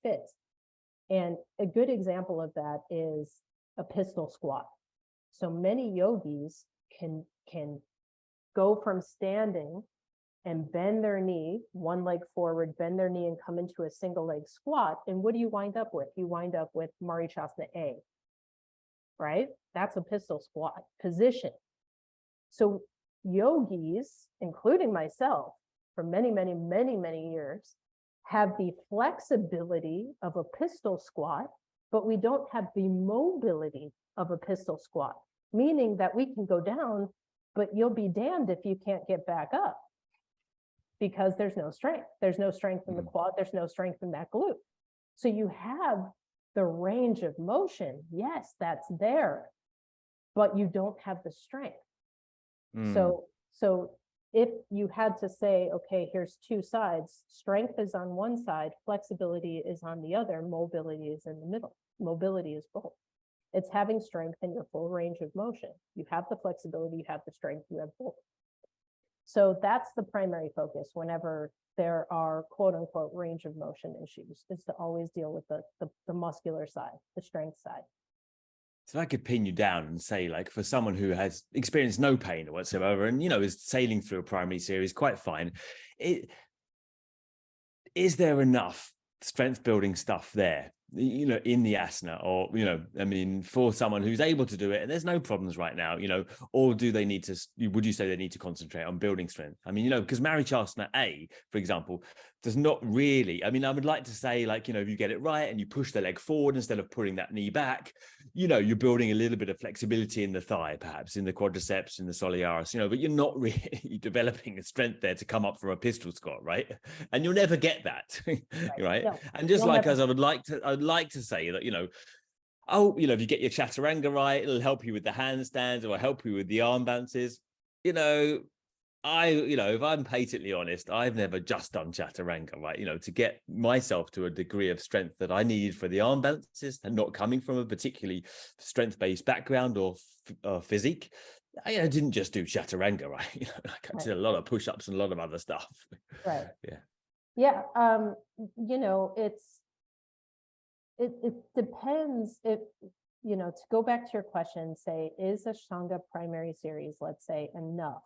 fits. And a good example of that is a pistol squat. So many yogis can go from standing and bend their knee, one leg forward, bend their knee and come into a single leg squat. And what do you wind up with? You wind up with Marichasana A, right? That's a pistol squat position. So yogis, including myself, for many, many, many, many years, have the flexibility of a pistol squat, but we don't have the mobility of a pistol squat, meaning that we can go down, but you'll be damned if you can't get back up because there's no strength. There's no strength in the quad. There's no strength in that glute. So you have the range of motion. Yes, that's there, but you don't have the strength. So if you had to say, okay, here's two sides, strength is on one side, flexibility is on the other, mobility is in the middle. Mobility is both. It's having strength in your full range of motion. You have the flexibility, you have the strength, you have both. So that's the primary focus whenever there are quote unquote range of motion issues, is to always deal with the muscular side, the strength side. So if I could pin you down and say, like, for someone who has experienced no pain whatsoever and, you know, is sailing through a primary series quite fine, is there enough strength building stuff there, you know, in the asana? Or, you know, I mean, for someone who's able to do it and there's no problems right now, you know, or do they need to, would you say they need to concentrate on building strength? I mean, you know, because Marichasana A, for example, does not really, I mean, I would like to say, like, you know, if you get it right and you push the leg forward instead of pulling that knee back, you know, you're building a little bit of flexibility in the thigh, perhaps in the quadriceps, in the solearis, you know, but you're not really developing a strength there to come up from a pistol squat, right? And you'll never get that, right? No, and just like as I'd like to say that, you know, oh, you know, if you get your chaturanga right, it'll help you with the handstands or help you with the arm bounces, you know. if I'm patently honest, I've never just done chaturanga, right? To get myself to a degree of strength that I needed for the arm balances, and not coming from a particularly strength-based background or physique, I didn't just do chaturanga, right? I did a lot of push-ups and a lot of other stuff. Right. Yeah. Yeah. It depends if, to go back to your question, say, is Ashtanga primary series, let's say, enough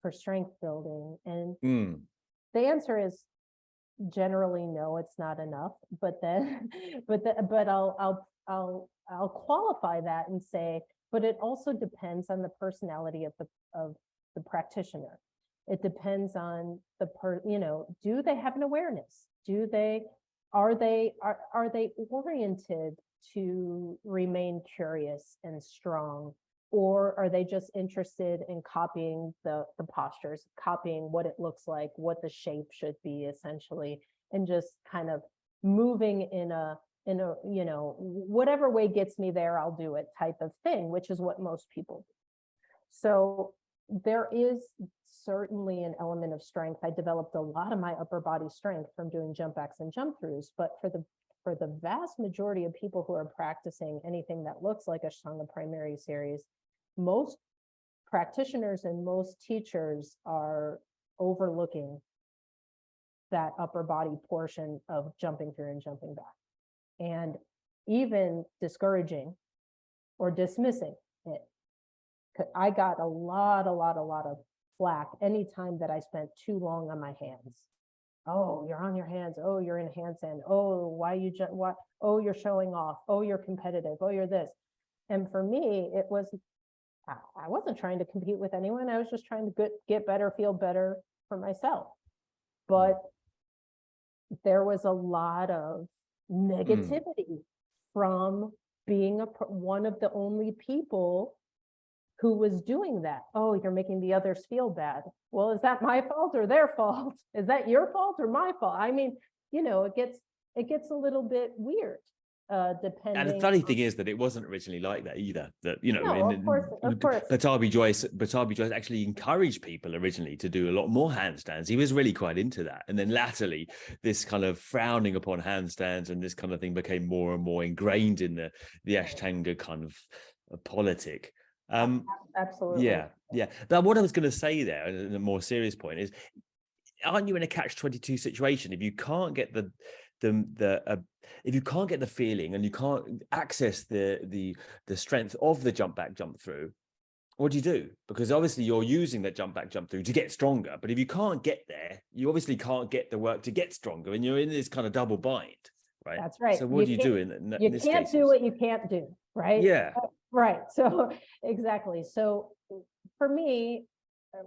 for strength building? And the answer is generally no, it's not enough. But then, but I'll qualify that and say, but it also depends on the personality of the practitioner. It depends on do they have an awareness? Are they oriented to remain curious and strong? Or are they just interested in copying the postures, copying what it looks like, what the shape should be, essentially, and just kind of moving in a whatever way gets me there, I'll do it type of thing, which is what most people do. So there is certainly an element of strength. I developed a lot of my upper body strength from doing jump backs and jump throughs, but for the vast majority of people who are practicing anything that looks like Ashtanga primary series, most practitioners and most teachers are overlooking that upper body portion of jumping through and jumping back, and even discouraging or dismissing it. I got a lot of flack anytime that I spent too long on my hands. Oh, you're on your hands. Oh, you're in handstand. Oh, why you just what? Oh, you're showing off. Oh, you're competitive. Oh, you're this. And for me, it was, I wasn't trying to compete with anyone. I was just trying to get better, feel better for myself. But there was a lot of negativity from being one of the only people who was doing that. Oh, you're making the others feel bad. Well, is that my fault or their fault? Is that your fault or my fault? I mean, it gets a little bit weird, depending. And the funny thing is that it wasn't originally like that either. That No, of course. Patabi Joyce actually encouraged people originally to do a lot more handstands. He was really quite into that, and then latterly, this kind of frowning upon handstands and this kind of thing became more and more ingrained in the Ashtanga kind of politic. Absolutely. Yeah. But what I was going to say there, and a more serious point, is, aren't you in a catch-22 situation if you can't get if you can't get the feeling and you can't access the strength of the jump back, jump through? What do you do? Because obviously you're using that jump back, jump through to get stronger. But if you can't get there, you obviously can't get the work to get stronger, and you're in this kind of double bind, right? That's right. So what do you do in you can't do what you can't do, right? Yeah. Right. So exactly. So for me,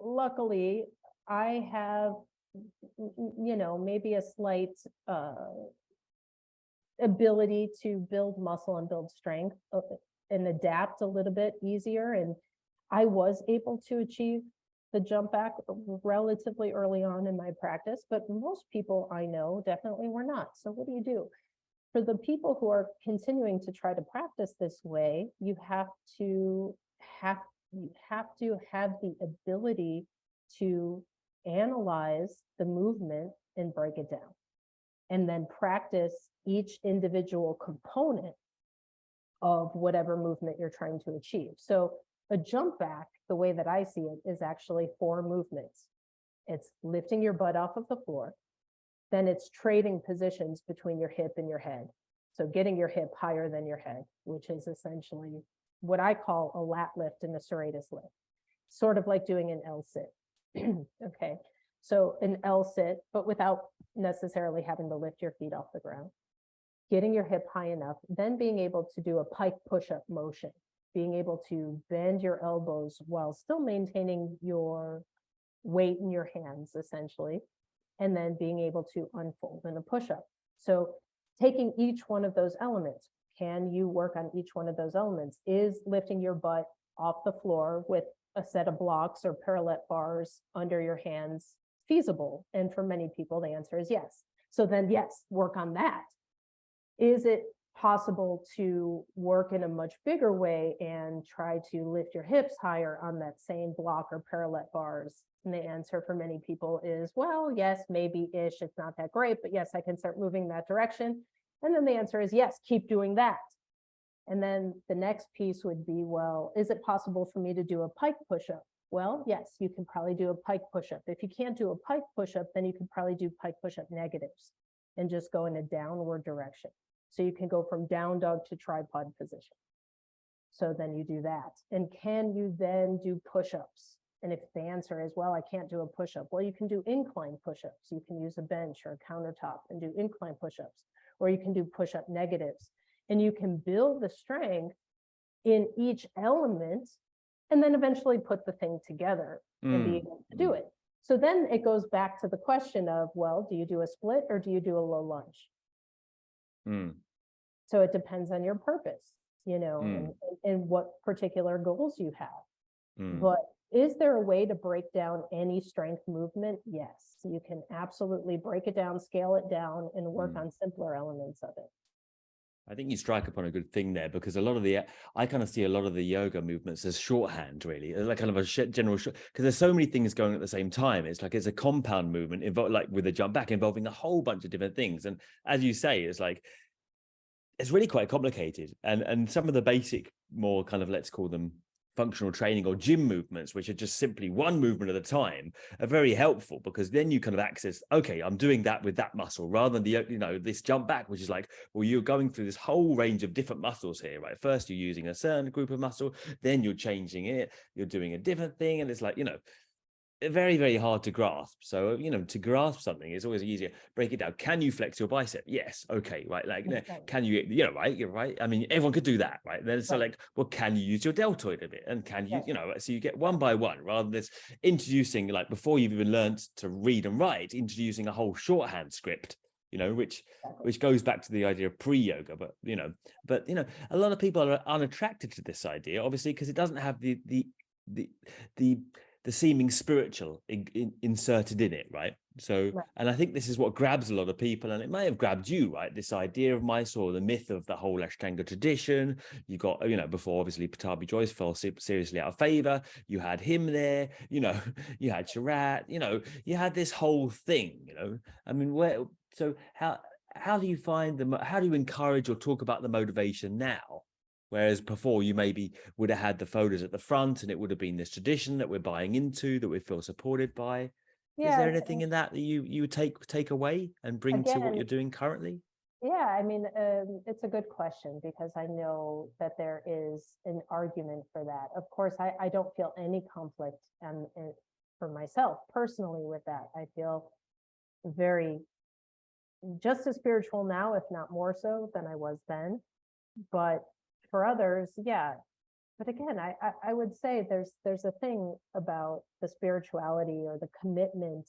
luckily, I have, maybe a slight ability to build muscle and build strength and adapt a little bit easier. And I was able to achieve the jump back relatively early on in my practice, but most people I know definitely were not. So what do you do? For the people who are continuing to try to practice this way, you have to have the ability to analyze the movement and break it down, and then practice each individual component of whatever movement you're trying to achieve. So a jump back, the way that I see it, is actually 4 movements. It's lifting your butt off of the floor. Then it's trading positions between your hip and your head. So getting your hip higher than your head, which is essentially what I call a lat lift and a serratus lift, sort of like doing an L sit. Okay, so an L sit, but without necessarily having to lift your feet off the ground. Getting your hip high enough, then being able to do a pike push-up motion, being able to bend your elbows while still maintaining your weight in your hands, essentially, and then being able to unfold in a push-up. So taking each one of those elements, can you work on each one of those elements? Is lifting your butt off the floor with a set of blocks or parallel bars under your hands feasible? And for many people, the answer is yes. So then yes, work on that. Is it possible to work in a much bigger way and try to lift your hips higher on that same block or parallel bars? And the answer for many people is, well, yes, maybe-ish, it's not that great, but yes, I can start moving that direction. And then the answer is, yes, keep doing that. And then the next piece would be, well, is it possible for me to do a pike push-up? Well, yes, you can probably do a pike push-up. If you can't do a pike push-up, then you can probably do pike push-up negatives and just go in a downward direction. So you can go from down dog to tripod position. So then you do that. And can you then do push-ups? And if the answer is, well, I can't do a push-up, well, you can do incline push-ups. You can use a bench or a countertop and do incline push-ups, or you can do push-up negatives. And you can build the strength in each element and then eventually put the thing together and be able to do it. So then it goes back to the question of, well, do you do a split or do you do a low lunge? So it depends on your purpose, you know, and what particular goals you have. But is there a way to break down any strength movement? Yes, you can absolutely break it down, scale it down, and work on simpler elements of it. I think you strike upon a good thing there, because a lot of I kind of see a lot of the yoga movements as shorthand, really, like kind of a general, because there's so many things going at the same time. It's like it's a compound movement, like with a jump back, involving a whole bunch of different things. And as you say, it's like, it's really quite complicated. And some of the basic, more kind of, let's call them functional training or gym movements, which are just simply one movement at a time, are very helpful, because then you kind of access, okay, I'm doing that with that muscle, rather than the, you know, this jump back, which is like, well, you're going through this whole range of different muscles here, right? First you're using a certain group of muscle, then you're changing it, you're doing a different thing, and it's like, you know, very, very hard to grasp. So, you know, to grasp something is always easier. Break it down. Can you flex your bicep? Yes. Okay. Right. Like, can you, you know, right. You're right. I mean, everyone could do that. Right. Then so like, well, can you use your deltoid a bit? And can you, you know, so you get one by one, rather than this introducing, like, before you've even learned to read and write, introducing a whole shorthand script, you know, which goes back to the idea of pre-yoga. But you know, a lot of people are unattracted to this idea, obviously, because it doesn't have the seeming spiritual inserted in it, right? So, and I think this is what grabs a lot of people, and it may have grabbed you, right? This idea of Mysore, the myth of the whole Ashtanga tradition. You got, you know, before obviously Pattabhi Jois fell seriously out of favor, you had him there, you know, you had Charat, you know, you had this whole thing, you know. I mean, how do you find how do you encourage or talk about the motivation now? Whereas before, you maybe would have had the photos at the front, and it would have been this tradition that we're buying into, that we feel supported by. Yeah, is there anything in that you would take away and bring to what you're doing currently? Yeah, I mean, it's a good question, because I know that there is an argument for that. Of course, I don't feel any conflict for myself personally with that. I feel very just as spiritual now, if not more so than I was then. But for others, yeah. But again, I would say there's a thing about the spirituality or the commitment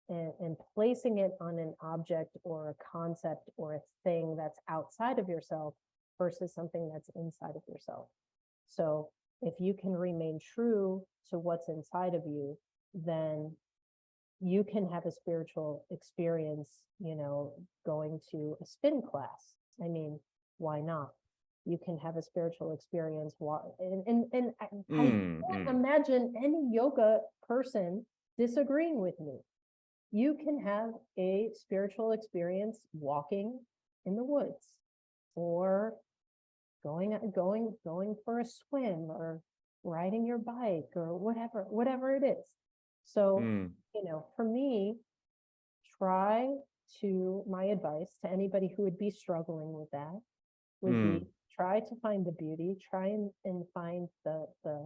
and placing it on an object or a concept or a thing that's outside of yourself versus something that's inside of yourself. So if you can remain true to what's inside of you, then you can have a spiritual experience, you know, going to a spin class. I mean, why not? You can have a spiritual experience. And I can't imagine any yoga person disagreeing with me. You can have a spiritual experience walking in the woods, or going for a swim, or riding your bike, or whatever it is. So, you know, for me, my advice to anybody who would be struggling with that would be, try to find the beauty, try and find the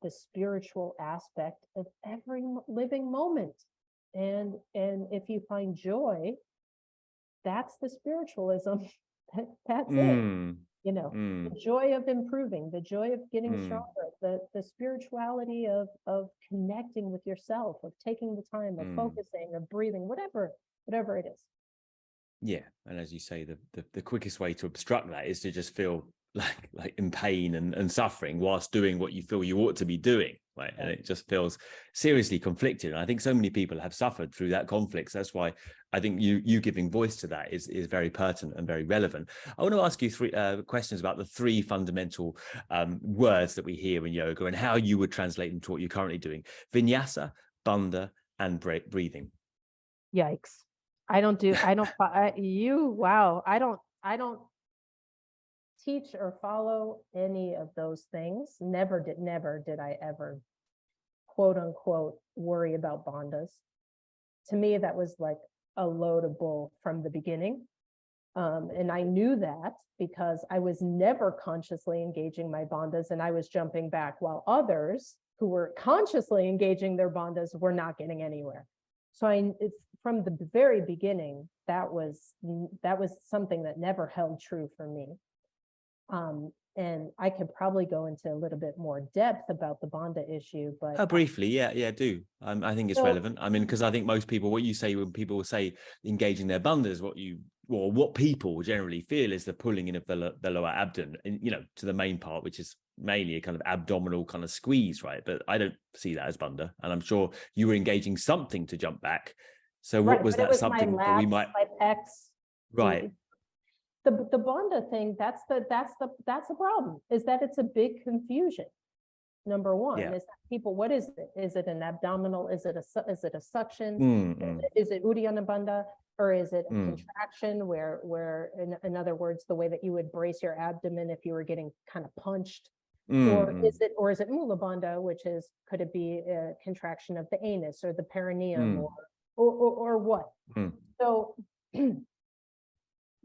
spiritual aspect of every living moment. And if you find joy, that's the spiritualism. That's it. You know, the joy of improving, the joy of getting stronger, the spirituality of connecting with yourself, of taking the time, of focusing, of breathing, whatever it is. Yeah, and as you say, the quickest way to obstruct that is to just feel like in pain and suffering whilst doing what you feel you ought to be doing, right? And it just feels seriously conflicted. And I think so many people have suffered through that conflict. So that's why I think you giving voice to that is very pertinent and very relevant. I want to ask you three questions about the three fundamental words that we hear in yoga and how you would translate them to what you're currently doing: vinyasa, bandha, and breathing. Yikes. I don't teach or follow any of those things. Never did I ever, quote unquote, worry about bandhas. To me, that was like a load of bull from the beginning. And I knew that because I was never consciously engaging my bandhas, and I was jumping back, while others who were consciously engaging their bandhas were not getting anywhere. So it's from the very beginning, that was something that never held true for me. And I could probably go into a little bit more depth about the bandha issue, but briefly, yeah, do. I think it's relevant. I mean, because I think most people, what you say when people say engaging their bandhas, what people generally feel is the pulling in of the lower abdomen, to the main part, which is mainly a kind of abdominal kind of squeeze, right? But I don't see that as bandha, and I'm sure you were engaging something to jump back. So what was that something that we might? My pecs, right. The bandha thing, that's the problem, is that it's a big confusion. Number one, is that people, what is it? Is it an abdominal? Is it a suction? Is it Uddiyana bandha? Or is it a contraction where in other words, the way that you would brace your abdomen if you were getting kind of punched? Or is it Mula bandha, which is, could it be a contraction of the anus or the perineum or what? So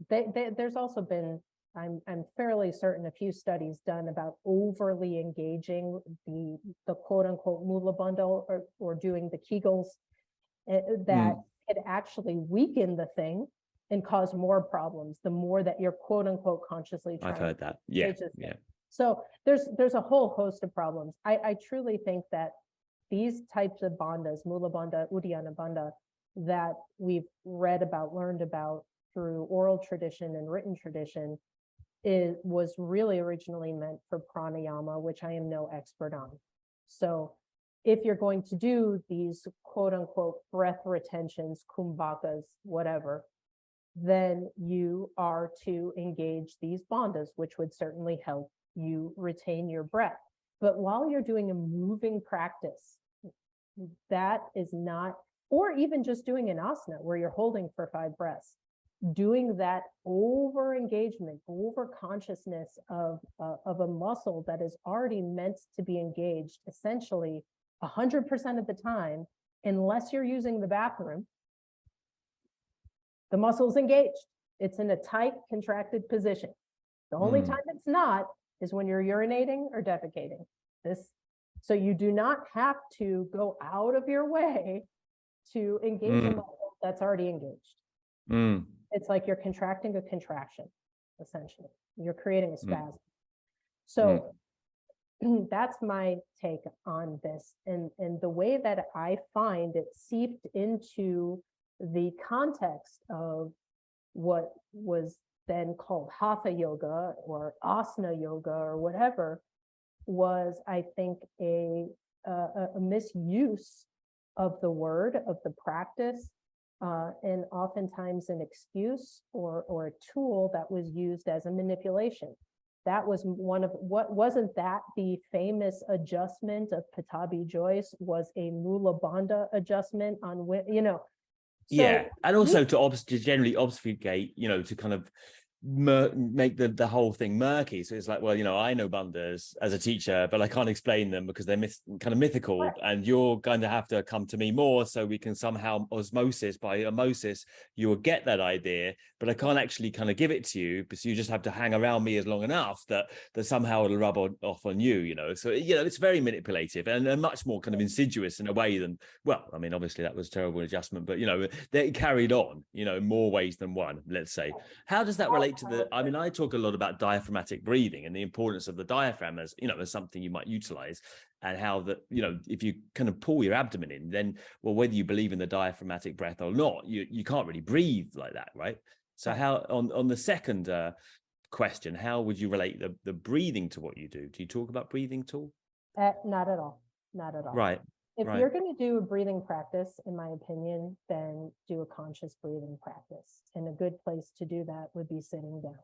there's also been, I'm fairly certain, a few studies done about overly engaging the quote unquote Mula bandha or doing the Kegels that could actually weaken the thing and cause more problems the more that you're quote unquote consciously trying. I've heard that. Yeah. So there's a whole host of problems. I truly think that these types of bandhas, Mula bandha, Uddiyana bandha, that we've read about, learned about through oral tradition and written tradition, was really originally meant for pranayama, which I am no expert on. So if you're going to do these quote unquote breath retentions, kumbhakas, whatever, then you are to engage these bandhas, which would certainly help you retain your breath. But while you're doing a moving practice, that is not, or even just doing an asana where you're holding for 5 breaths, doing that over engagement, over consciousness of a muscle that is already meant to be engaged essentially 100% of the time, unless you're using the bathroom, the muscle's engaged. It's in a tight, contracted position. The only time it's not is when you're urinating or defecating. So you do not have to go out of your way to engage a muscle that's already engaged. It's like you're contracting a contraction, essentially. You're creating a spasm. So that's my take on this. And the way that I find it seeped into the context of what was then called hatha yoga or asana yoga or whatever, was, I think, a misuse of the word, of the practice, and oftentimes an excuse or a tool that was used as a manipulation. That was wasn't that the famous adjustment of Patabi Joyce was a Mula bandha adjustment on, So, and also to generally obfuscate, to kind of make the whole thing murky. So it's like, well, I know bandhas as a teacher, but I can't explain them because they're kind of mythical, right. And you're going to have to come to me more so we can somehow by osmosis you will get that idea, but I can't actually kind of give it to you, because you just have to hang around me as long enough that somehow it'll rub off on you, so it's very manipulative and much more kind of insidious in a way than, well, I mean, obviously that was a terrible adjustment, but they carried on in more ways than one, let's say. How does that relate to I talk a lot about diaphragmatic breathing and the importance of the diaphragm as something you might utilize, and how that if you kind of pull your abdomen in, then, well, whether you believe in the diaphragmatic breath or not, you can't really breathe like that, right? So how on the second question, how would you relate the breathing to what you do? Do you talk about breathing at all? Not at all. not at all. Right. If Right. you're going to do a breathing practice, in my opinion, then do a conscious breathing practice. And a good place to do that would be sitting down,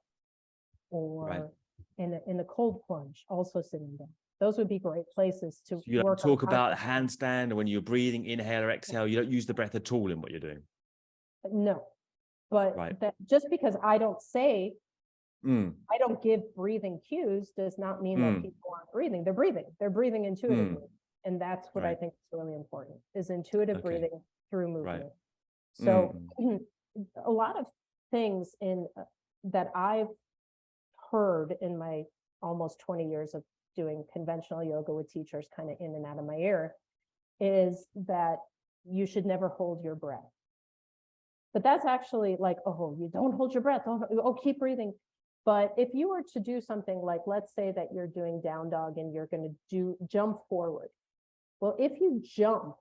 Right. or in a cold plunge, also sitting down. Those would be great places to So you don't work on talk about conscious. handstand, and when you're breathing, inhale or exhale, you don't use the breath at all in what you're doing. No, but Right. that just because I don't say, Mm. I don't give breathing cues does not mean that people aren't breathing. They're breathing intuitively. And that's what I Right. think is really important, is intuitive Okay. breathing through Right. movement. So a lot of things that I've heard in my almost 20 years of doing conventional yoga with teachers kind of in and out of my ear is that you should never hold your breath. But that's actually like, oh, you don't hold your breath. Oh, keep breathing. But if you were to do something like, let's say that you're doing down dog and you're going to jump forward. Well, if you jump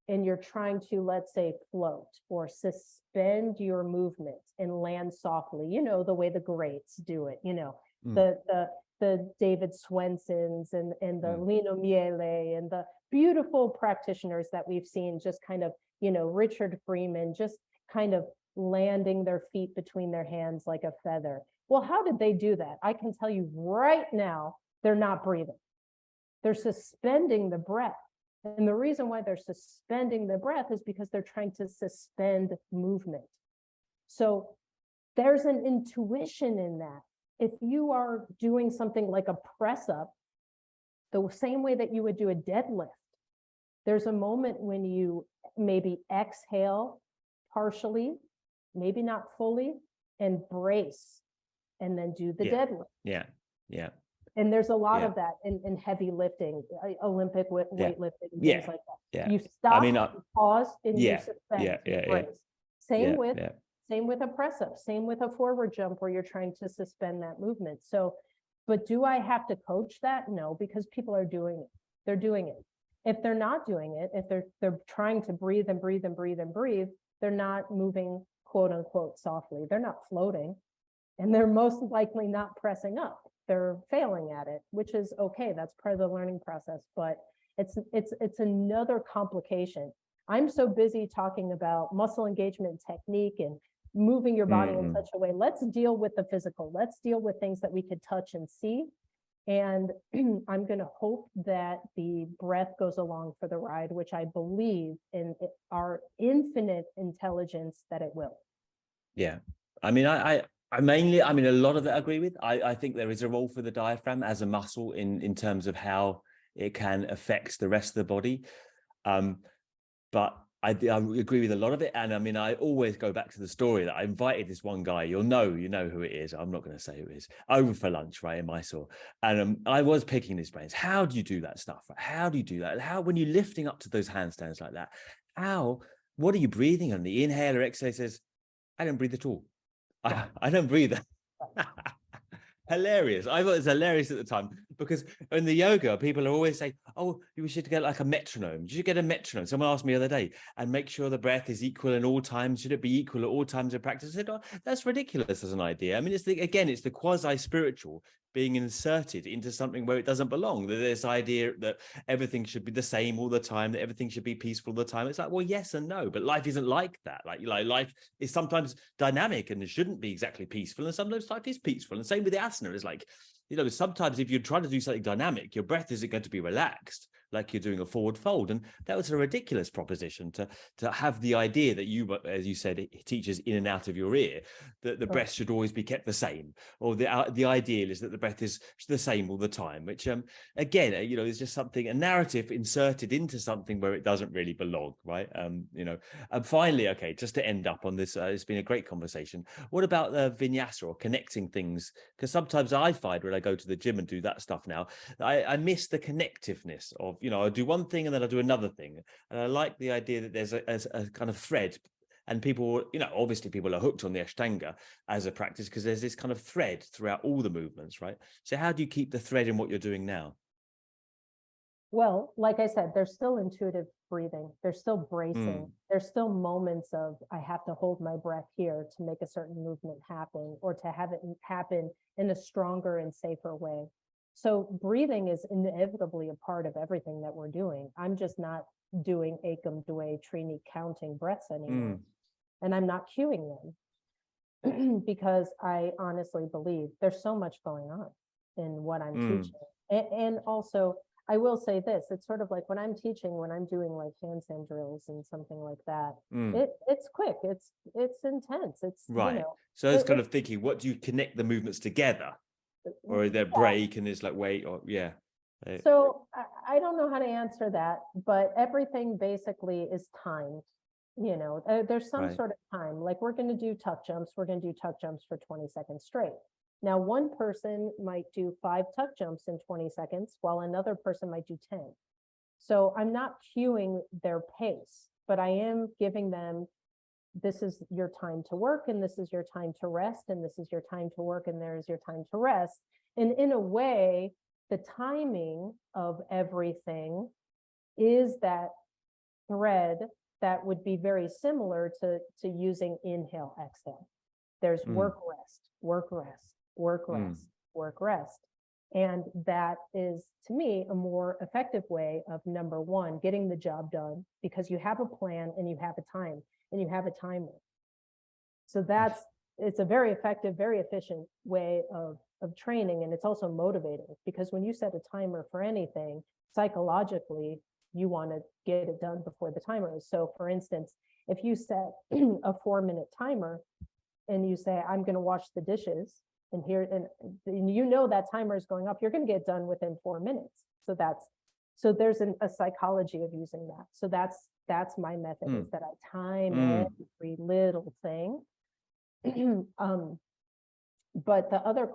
and you're trying to, let's say, float or suspend your movement and land softly, you know, the way the greats do it, you know, the David Swensons and the Lino Miele and the beautiful practitioners that we've seen, just kind of, you know, Richard Freeman, just kind of landing their feet between their hands like a feather. Well, how did they do that? I can tell you right now, they're not breathing. They're suspending the breath. And the reason why they're suspending the breath is because they're trying to suspend movement. So there's an intuition in that. If you are doing something like a press up, the same way that you would do a deadlift, there's a moment when you maybe exhale partially, maybe not fully, and brace, and then do the deadlift. Yeah. Yeah. And there's a lot of that in heavy lifting, Olympic weightlifting, things like that. Yeah. You stop, I mean, you pause, and you suspend, you brace. Same with a press up, same with a forward jump where you're trying to suspend that movement. So, but do I have to coach that? No, because people are doing it. They're doing it. If they're not doing it, if they're trying to breathe and breathe and breathe and breathe, they're not moving, quote unquote, softly. They're not floating, and they're most likely not pressing up. They're failing at it, which is okay. That's part of the learning process, but it's another complication. I'm so busy talking about muscle engagement technique and moving your body in such a way. Let's deal with the physical. Let's deal with things that we could touch and see. And I'm going to hope that the breath goes along for the ride, which I believe in our infinite intelligence that it will. Yeah. I mean, I mainly, I mean, a lot of it I agree with. I think there is a role for the diaphragm as a muscle in terms of how it can affect the rest of the body. But I agree with a lot of it. And I mean, I always go back to the story that I invited this one guy, you know who it is. I'm not going to say who it is, over for lunch, right, in Mysore. And I was picking his brains. How do you do that stuff? How do you do that? How, when you're lifting up to those handstands like that, what are you breathing on? The inhale or exhale? Says, I don't breathe at all. I don't breathe. Hilarious. I thought it was hilarious at the time because in the yoga, people are always saying, oh, you should get like a metronome. You should get a metronome. Someone asked me the other day, and make sure the breath is equal in all times. Should it be equal at all times of practice? I said, oh, that's ridiculous as an idea. I mean, it's the quasi-spiritual being inserted into something where it doesn't belong. This idea that everything should be the same all the time, that everything should be peaceful all the time. It's like, well, yes and no, but life isn't like that. Like life is sometimes dynamic and it shouldn't be exactly peaceful, and sometimes life is peaceful. And same with the asana. It's like, sometimes if you're trying to do something dynamic, your breath isn't going to be relaxed like you're doing a forward fold. And that was a ridiculous proposition to have the idea that you, as you said, it teaches in and out of your ear, that the breath should always be kept the same, or the ideal is that the breath is the same all the time, which again, is just something, a narrative inserted into something where it doesn't really belong, right? And finally, okay, just to end up on this, it's been a great conversation. What about the vinyasa or connecting things? Because sometimes I find when I go to the gym and do that stuff now, I miss the connectiveness of, I do one thing and then I do another thing. And I like the idea that there's a kind of thread, and people, obviously people are hooked on the Ashtanga as a practice because there's this kind of thread throughout all the movements, right? So how do you keep the thread in what you're doing now? Well, like I said, there's still intuitive breathing. There's still bracing. There's still moments of, I have to hold my breath here to make a certain movement happen, or to have it happen in a stronger and safer way. So breathing is inevitably a part of everything that we're doing. I'm just not doing Ekam, Dwe, Trini counting breaths anymore. And I'm not cueing them because I honestly believe there's so much going on in what I'm teaching. And also, I will say this, it's sort of like when I'm teaching, when I'm doing like handstand drills and something like that, it's quick, it's intense, it's, right. you know. So I was kind of thinking, what do you connect the movements together? Or is there break and it's like, wait, or So I don't know how to answer that, but everything basically is timed. You know, there's some sort of time, like we're going to do tuck jumps. We're going to do tuck jumps for 20 seconds straight. Now, one person might do 5 tuck jumps in 20 seconds, while another person might do 10. So I'm not cueing their pace, but I am giving them, this is your time to work, and this is your time to rest, and this is your time to work, and there's your time to rest. And in a way, the timing of everything is that thread that would be very similar to using inhale, exhale. There's work, rest, work, rest, work, rest, work, rest. And that is, to me, a more effective way of, number one, getting the job done, because you have a plan and you have a time and you have a timer. So it's a very effective, very efficient way of training. And it's also motivating, because when you set a timer for anything, psychologically, you want to get it done before the timer is. So for instance, if you set a 4-minute timer and you say, I'm going to wash the dishes, and you know that timer is going up, you're going to get done within 4 minutes. So there's a psychology of using that. So that's my method, is that I time every little thing. But the other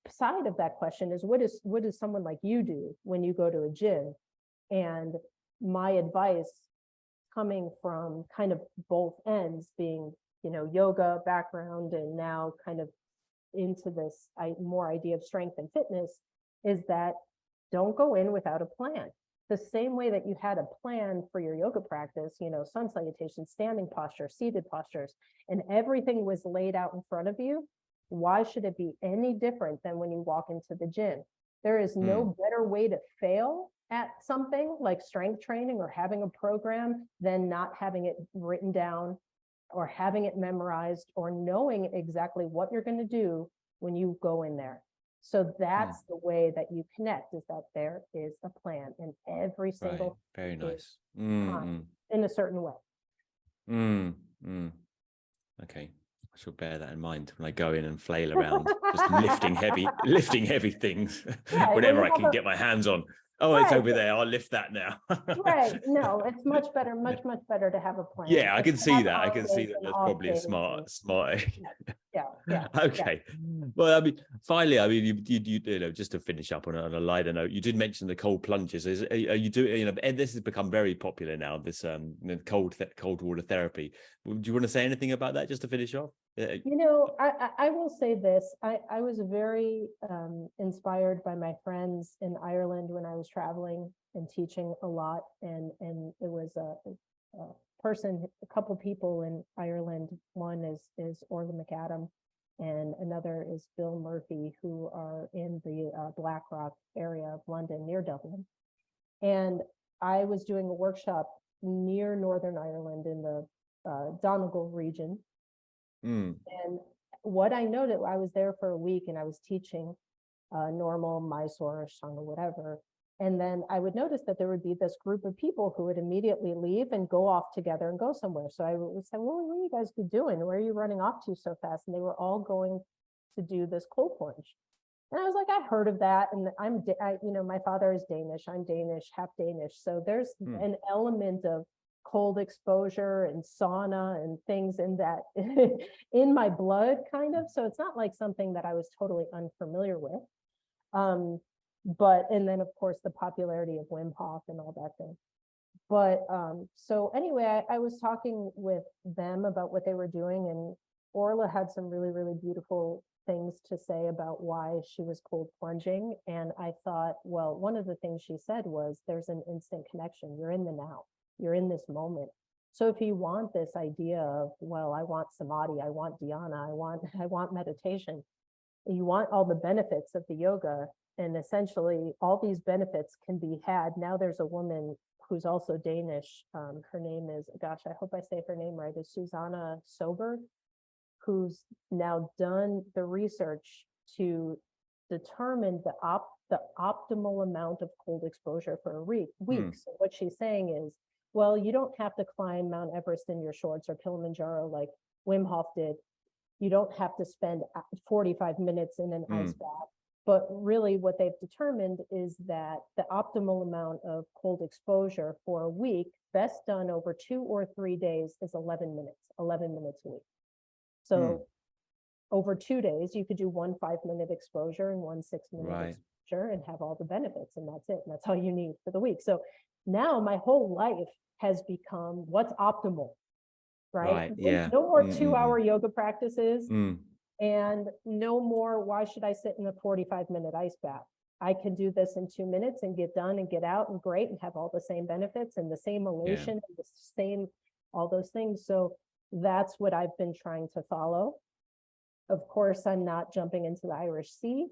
side of that question is, what does someone like you do when you go to a gym? And my advice, coming from kind of both ends, being, you know, yoga background and now kind of into this more idea of strength and fitness, is that don't go in without a plan. The same way that you had a plan for your yoga practice, you know, sun salutation, standing posture, seated postures, and everything was laid out in front of you, why should it be any different than when you walk into the gym? There is no better way to fail at something like strength training or having a program than not having it written down, or having it memorized, or knowing exactly what you're going to do when you go in there. So that's the way that you connect, is that there is a plan in every single very nice time, in a certain way. Okay, I shall bear that in mind when I go in and flail around, just lifting heavy things, whatever I can get my hands on. Oh, it's over there, I'll lift that now. Right. No, it's much better to have a plan. Yeah, I can see that. I can see that. That's probably a smart. Yeah. Okay. Well, I mean, finally, I mean, you know, just to finish up on a lighter note, you did mention the cold plunges. Are you doing, you know, and this has become very popular now, this cold water therapy. Do you want to say anything about that, just to finish off? You know, I will say this. I was very inspired by my friends in Ireland when I was traveling and teaching a lot. And it was a couple people in Ireland. One is Orla McAdam, and another is Bill Murphy, who are in the Blackrock area of London, near Dublin. And I was doing a workshop near Northern Ireland in the Donegal region. And what I noted, I was there for a week and I was teaching normal, Mysore, Ashtanga, whatever. And then I would notice that there would be this group of people who would immediately leave and go off together and go somewhere. So I would say, well, what are you guys doing? Where are you running off to so fast? And they were all going to do this cold plunge. And I was like, I heard of that. And you know, my father is Danish. I'm Danish, half Danish. So there's an element of cold exposure and sauna and things in that in my blood, kind of. So it's not like something that I was totally unfamiliar with. But, and then of course the popularity of Wim Hof and all that thing. But so anyway, I was talking with them about what they were doing, and Orla had some really, really beautiful things to say about why she was cold plunging. And I thought, well, one of the things she said was, there's an instant connection. You're in the now. You're in this moment. So if you want this idea of, well, I want samadhi, I want dhyana, I want meditation, you want all the benefits of the yoga, And essentially all these benefits can be had. Now there's a woman who's also Danish. Her name is, gosh, I hope I say her name right, is Susanna Soberg, who's now done the research to determine the optimal amount of cold exposure for a week. So what she's saying is, well, you don't have to climb Mount Everest in your shorts or Kilimanjaro like Wim Hof did. You don't have to spend 45 minutes in an ice bath. But really what they've determined is that the optimal amount of cold exposure for a week, best done over 2 or 3 days, is 11 minutes a week. So over 2 days, you could do 1 5-minute exposure and 1 6-minute exposure and have all the benefits, and that's it. And that's all you need for the week. So now my whole life has become what's optimal, right? Yeah. No more 2-hour yoga practices. And no more, why should I sit in a 45-minute ice bath? I can do this in 2 minutes and get done and get out and great and have all the same benefits and the same elation and the same, all those things. So that's what I've been trying to follow. Of course, I'm not jumping into the Irish Sea.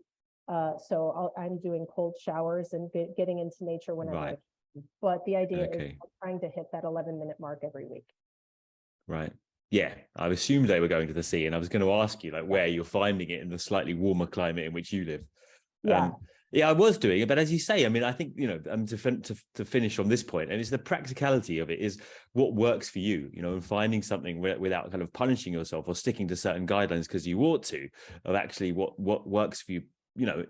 So I'm doing cold showers and getting into nature when I can. But the idea is I'm trying to hit that 11-minute mark every week. Right. Yeah, I assumed they were going to the sea, and I was going to ask you like where you're finding it in the slightly warmer climate in which you live. Yeah, I was doing it, but as you say, I mean, I think, you know, to finish on this point, and it's the practicality of it is what works for you, you know, and finding something without kind of punishing yourself or sticking to certain guidelines because you ought to, of actually what works for you, you know,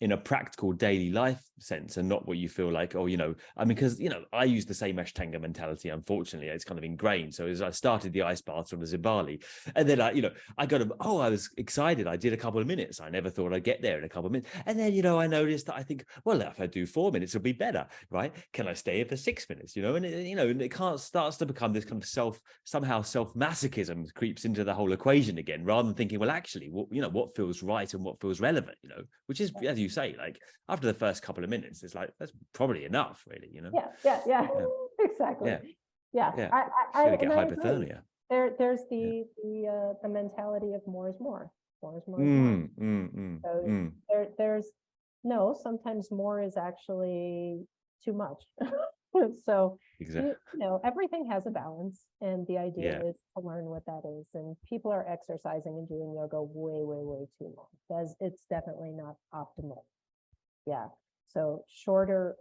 in a practical daily life sense, and not what you feel like, oh, you know, I mean, because, you know, I use the same Ashtanga mentality, unfortunately, it's kind of ingrained. So as I started the ice baths on the Zibali, and then I was excited. I did a couple of minutes. I never thought I'd get there in a couple of minutes. And then, you know, I noticed that I think, well, if I do 4 minutes, it'll be better, right? Can I stay here for 6 minutes, you know? And, it starts to become this kind of self-masochism creeps into the whole equation again, rather than thinking, well, actually, what feels right and what feels relevant, you know, which is, as you say, like after the first couple of minutes, it's like, that's probably enough, really, you know? Yeah. Exactly. Yeah. I get hypothermia. There's the mentality of more is more. More is more. There's no, sometimes more is actually too much. So, exactly. You know, everything has a balance, and the idea is to learn what that is. And people are exercising and doing yoga way too long. It's definitely not optimal. Yeah. So shorter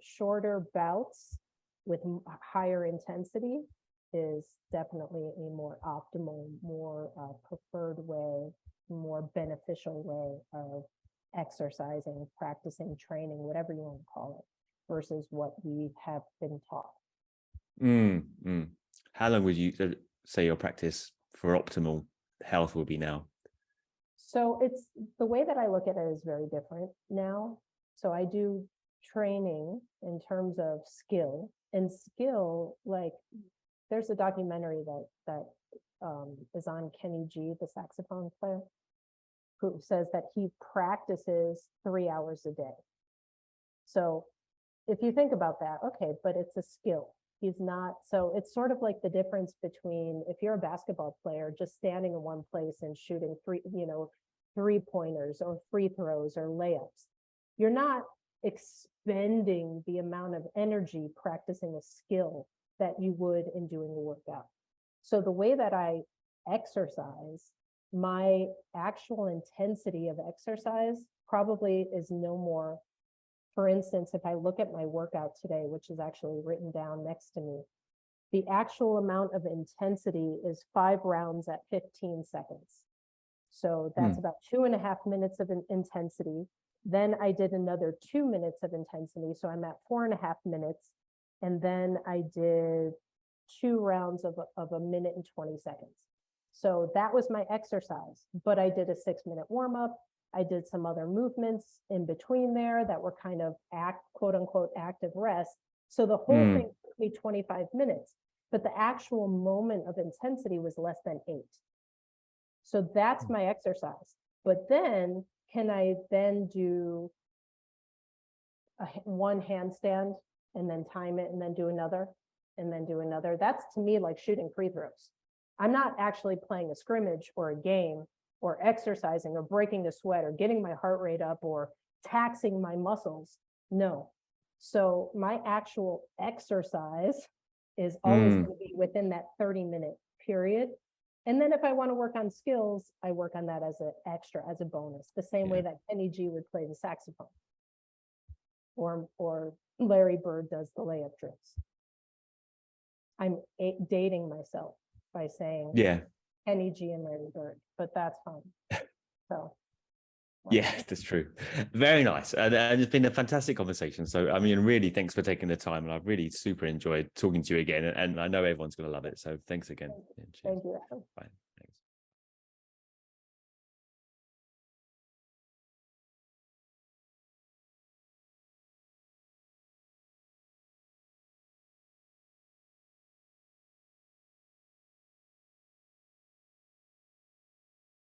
bouts with higher intensity is definitely a more optimal, more preferred way, more beneficial way of exercising, practicing, training, whatever you want to call it, versus what we have been taught. How long would you say your practice for optimal health will be now? So it's the way that I look at it is very different now. So I do training in terms of skill, and skill, like there's a documentary that is on Kenny G, the saxophone player, who says that he practices 3 hours a day. So if you think about that, okay, but it's a skill. He's not, so it's sort of like the difference between if you're a basketball player just standing in one place and shooting 3-pointers or free throws or layups. You're not expending the amount of energy practicing a skill that you would in doing a workout. So the way that I exercise, my actual intensity of exercise probably is no more. For instance, if I look at my workout today, which is actually written down next to me, the actual amount of intensity is 5 rounds at 15 seconds. So that's about 2.5 minutes of intensity. Then I did another 2 minutes of intensity. So I'm at 4.5 minutes. And then I did 2 rounds of 1 minute and 20 seconds. So that was my exercise, but I did a 6-minute warm up. I did some other movements in between there that were kind of quote unquote active rest. So the whole thing took me 25 minutes, but the actual moment of intensity was less than 8. So that's my exercise. But then can I then do one handstand and then time it and then do another and then do another? That's to me like shooting free throws. I'm not actually playing a scrimmage or a game or exercising or breaking a sweat or getting my heart rate up or taxing my muscles. No. So my actual exercise is always going to be within that 30-minute period. And then if I want to work on skills, I work on that as an extra, as a bonus, the same way that Kenny G would play the saxophone. Or Larry Bird does the layup drills. I'm dating myself by saying Kenny G and Larry Bird, but that's fine. So yeah, that's true. Very nice. And it's been a fantastic conversation. So, I mean, really, thanks for taking the time. And I've really super enjoyed talking to you again. And I know everyone's going to love it. So thanks again. Thank you. Bye.